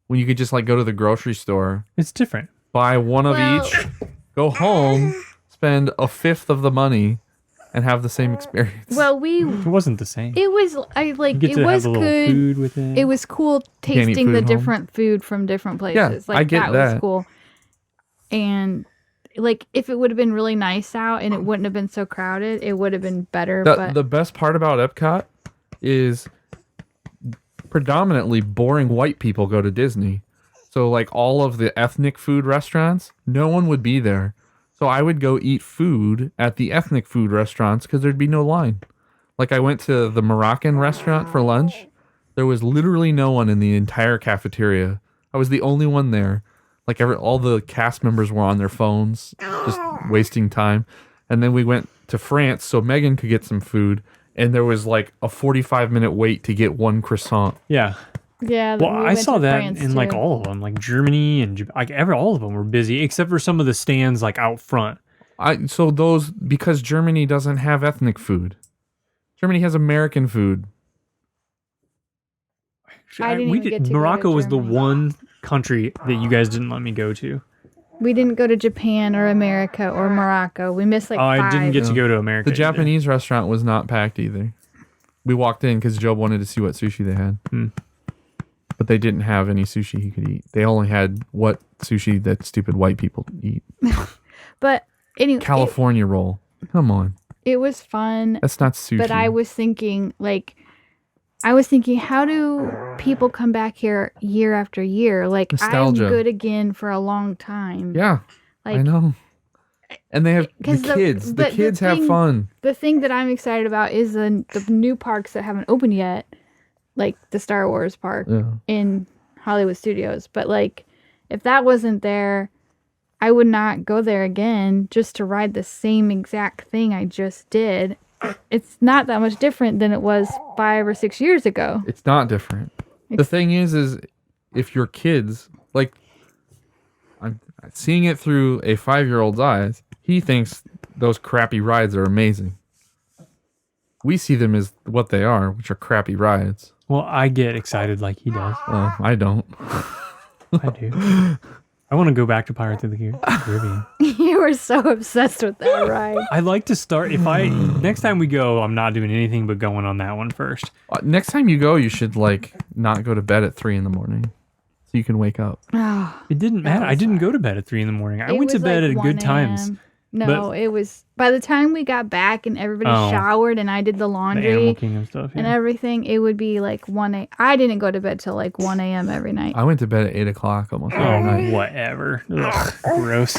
when you could just like go to the grocery store, It's different. buy one of each, go home, spend a fifth of the money, and have the same experience? Well, It wasn't the same. it was, You get it to was have a little good. food with it. It was cool can't eat tasting food the at home? different food from different places. Yeah, Like I get was that. cool. And like if it would have been really nice out and it wouldn't have been so crowded, it would have been better. But The best part about Epcot is predominantly boring white people go to Disney. So like all of the ethnic food restaurants, no one would be there. So I would go eat food at the ethnic food restaurants because there'd be no line. Like I went to the Moroccan restaurant for lunch. There was literally no one in the entire cafeteria. I was the only one there. Like all the cast members were on their phones, just wasting time. And then we went to France so Megan could get some food. And there was like a 45-minute wait to get one croissant. Yeah. yeah, Well, we I went saw to that France, in like too. all of them, like Germany and like all of them were busy except for some of the stands like out front. Because Germany doesn't have ethnic food. Germany has American food. I didn't even get to Morocco go to was the Germany. one country that you guys didn't let me go to. We didn't go to Japan or America or Morocco. We missed like 5. I didn't get to go to America. The either. Japanese restaurant was not packed either. We walked in because Joe wanted to see what sushi they had. But they didn't have any sushi he could eat. They only had what sushi that stupid white people eat. But anyway, California roll. Come on. it was fun. That's not sushi. But I was thinking, how do people come back here year after year? Like, Nostalgia. I'm good again for a long time. Yeah, like, I know. And they have the 'cause kids. The but kids the have thing- fun. The thing that I'm excited about is the new parks that haven't opened yet, like the Star Wars park in Hollywood Studios. But like, if that wasn't there, I would not go there again just to ride the same exact thing I just did. It's not that much different than it was 5 or 6 years ago. It's not different. The thing is if your kids, like, I'm seeing it through a 5-year-old's eyes, he thinks those crappy rides are amazing. We see them as what they are, which are crappy rides. Well, I get excited like he does. Well, I don't. I do. I want to go back to Pirates of the Caribbean. You were so obsessed with that ride. I like to start. Next time we go, I'm not doing anything but going on that one first. Next time you go, you should like not go to bed at 3 a.m. so you can wake up. It didn't matter. I didn't go to bed at 3 a.m. I went to bed at good times. No, it was by the time we got back and everybody showered and I did the The laundry Animal Kingdom stuff. and everything, it would be like 1 a.m. I didn't go to bed till like 1 a.m. every night. I went to bed at 8 o'clock almost every Oh, night. whatever. Ugh, gross.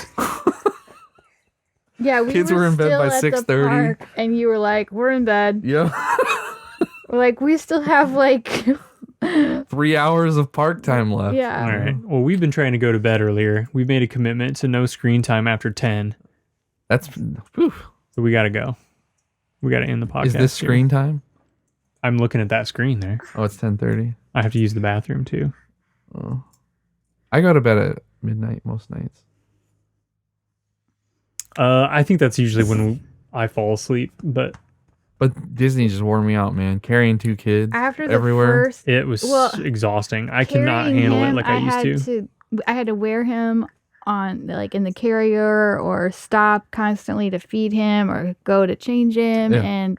Yeah, we Kids were in bed still by at the 6:30. park, and you were like, "We're in bed." Yeah. We're like, we still have like 3 hours of park time left. Yeah. All right. Well, we've been trying to go to bed earlier. We've made a commitment to no screen time after 10. That's oof. So we got to go. We got to end the podcast. Is this here. screen time? I'm looking at that screen there. Oh, it's 10:30. I have to use the bathroom too. Oh. I go to bed at midnight most nights. I think that's usually when I fall asleep, but Disney just wore me out, man. Carrying 2 kids after the everywhere. first. it was exhausting. I cannot carrying handle it him, like I used to. I had to wear him on like in the carrier or stop constantly to feed him or go to change him, Yeah. and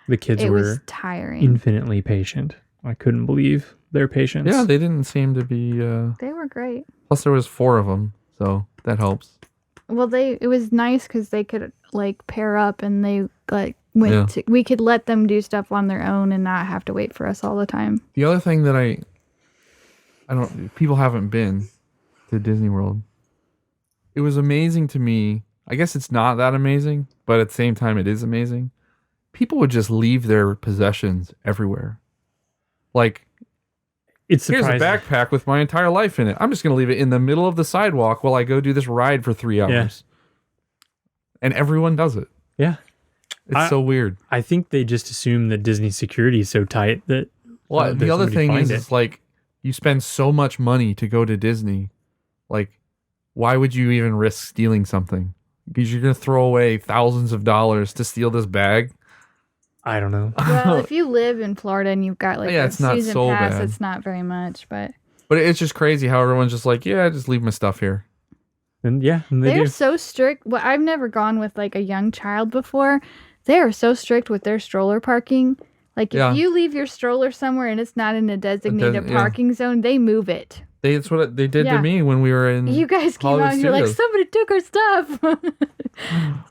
The kids it were was tiring. infinitely patient. I couldn't believe their patience. Yeah, they didn't seem to be. They were great. Plus, there was 4 of them, so that helps. Well, it was nice because they could like pair up and they like went to. We could let them do stuff on their own and not have to wait for us all the time. The other thing that I don't. People haven't been to Disney World. It was amazing to me. I guess it's not that amazing, but at the same time, it is amazing. People would just leave their possessions everywhere. Like, It's here's surprising. a backpack with my entire life in it. I'm just going to leave it in the middle of the sidewalk while I go do this ride for 3 hours. Yeah. And everyone does it. Yeah. It's so weird. I think they just assume that Disney's security is so tight that. Well, that the other somebody thing find is, like, you spend so much money to go to Disney. Like, why would you even risk stealing something? Because you're going to throw away thousands of dollars to steal this bag. I don't know. Well, if you live in Florida and you've got like Yeah, a it's not season so pass, bad. it's not very much, but But it's just crazy how everyone's just like, yeah, just leave my stuff here. And yeah, and they they're do. so strict. Well, I've never gone with like a young child before. They are so strict with their stroller parking. Like if Yeah. you leave your stroller somewhere and it's not in a designated yeah. parking zone, they move it. That's what they did Yeah. to me when we were in. You guys came Hollywood out and you're like, Studios. somebody took our stuff.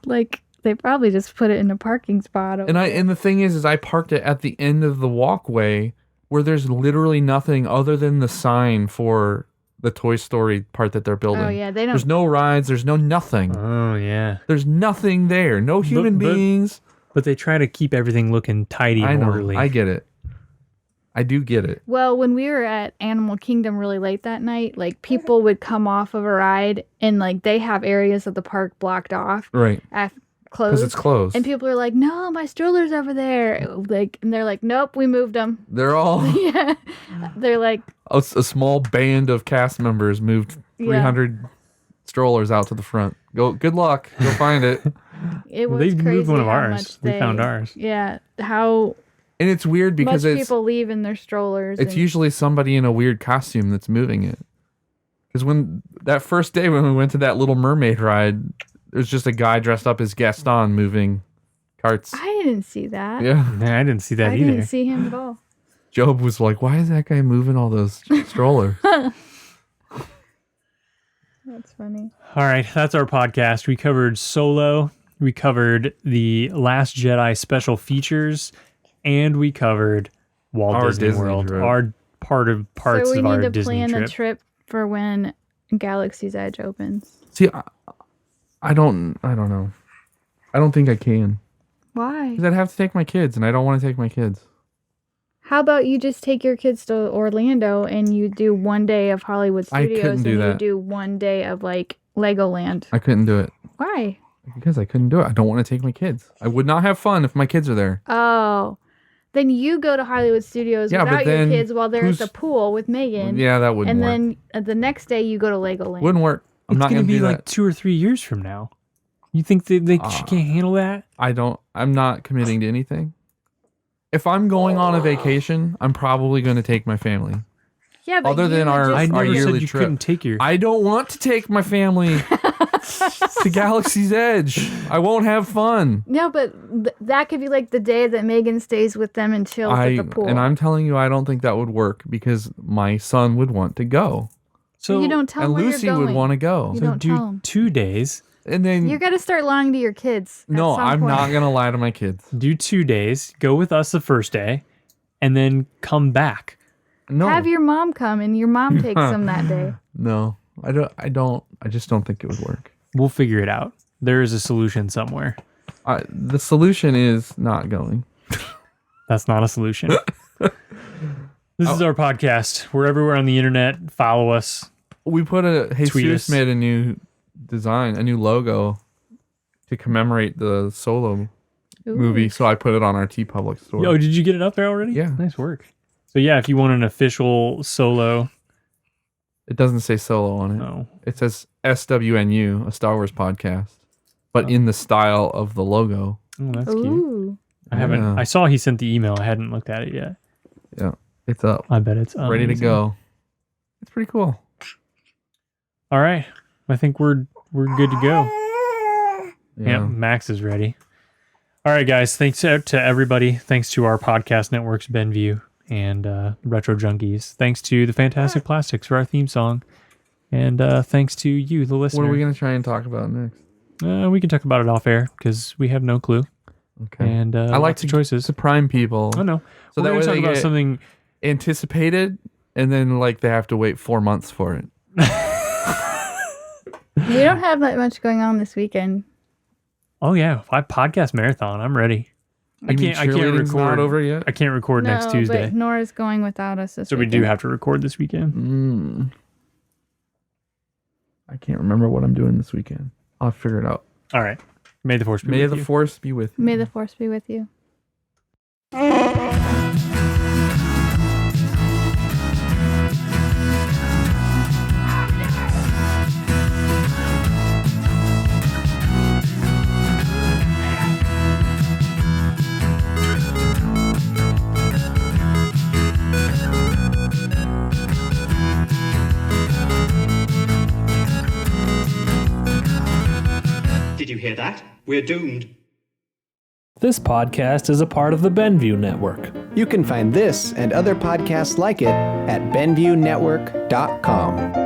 Like they probably just put it in a parking spot. And the thing is I parked it at the end of the walkway where there's literally nothing other than the sign for the Toy Story part that they're building. Oh yeah, they don't. There's no rides. There's no nothing. Oh yeah, There's nothing there. No human but- beings. but they try to keep everything looking tidy I and know. orderly. I get it. I do get it. Well, when we were at Animal Kingdom really late that night, like people would come off of a ride and like they have areas of the park blocked off Right. closed. Because it's closed. And people are like, "No, my stroller's over there." Like, and they're like, "Nope, we moved them." They're all Yeah, they're like, a small band of cast members moved 300 strollers out to the front. Go. Good luck. Go find it. it was They crazy. moved one of how ours. much We they- found ours. Yeah, how And it's weird because Most people leave in their strollers. It's usually somebody in a weird costume that's moving it. Because when that first day when we went to that Little Mermaid ride, there's just a guy dressed up as Gaston moving carts. I didn't see that. Yeah. Nah, I didn't see that I either. didn't see him at all. Job was like, why is that guy moving all those strollers? That's funny. All right, that's our podcast. We covered Solo, we covered the Last Jedi Special Features, and we covered Walt Disney World. Trip. Our parts of our Disney So we need to Disney plan trip. the trip for when Galaxy's Edge opens. See, I don't know. I don't think I can. Why? Because I'd have to take my kids, and I don't want to take my kids. How about you just take your kids to Orlando and you do one day of Hollywood I Studios couldn't do and that. you do one day of like Legoland? I couldn't do it. Why? Because I couldn't do it. I don't want to take my kids. I would not have fun if my kids are there. Oh. Then you go to Hollywood Studios Yeah, but without your then kids while they're at who's- the pool with Megan. Yeah, that wouldn't And work. then the next day you go to Legoland. Wouldn't work. I'm It's not going going to to be do like that. 2 or 3 years from now. You think they can't handle that? I'm not committing to anything. If I'm going on a vacation, I'm probably going to take my family. Yeah, but Other you than would our- just- I never yearly said you trip. couldn't take your... I don't want to take my family to Galaxy's Edge. I won't have fun. No, but that could be like the day that Megan stays with them and chills at the pool. And I'm telling you, I don't think that would work because my son would want to go. so you don't tell And them where Lucy you're going. would want to go. You so don't tell do 'em. 2 days. And then, You got to start lying to your kids. at no, some I'm point. not going to lie to my kids. Do 2 days. Go with us the first day. And then come back. No. Have your mom come and your mom takes them that day. No, I just don't think it would work. We'll figure it out. There is a solution somewhere. The solution is not going. That's not a solution. This is our podcast. We're everywhere on the internet. Follow us. We put Tweet Jesus us. made a new design, a new logo to commemorate the Solo Ooh. movie. So I put it on our TeePublic store. Oh, did you get it up there already? Yeah. Nice work. So yeah, if you want an official Solo, It doesn't say Solo on it. no. It says SWNU, a Star Wars podcast, but in the style of the logo. Oh, that's cute. Ooh. I haven't. Yeah. I saw he sent the email. I hadn't looked at it yet. Yeah, it's up, I bet it's ready to amazing. go. It's pretty cool. All right, I think we're good to go. Yeah. Yeah, Max is ready. All right, guys. Thanks to everybody. Thanks to our podcast networks, BenView and Retro Junkies. Thanks to the Fantastic Plastics for our theme song, and thanks to you, the listener. What are we gonna try and talk about next? We can talk about it off air because we have no clue. Okay. And I like lots to of choices. to prime people. Oh no. So We're that gonna way talk they about get something. anticipated, and then like they have to wait 4 months for it. We don't have that much going on this weekend. Oh yeah, podcast marathon. I'm ready. I can't Cheerleading's record. not over yet. I can't record next Tuesday, But Nora's going without us this so we weekend. do have to record this weekend. I can't remember what I'm doing this weekend. I'll figure it out. All right. May the force be May with the you. force be with you. May the force be with you. Did you hear that? We're doomed. This podcast is a part of the BenView Network. You can find this and other podcasts like it at BenViewNetwork.com.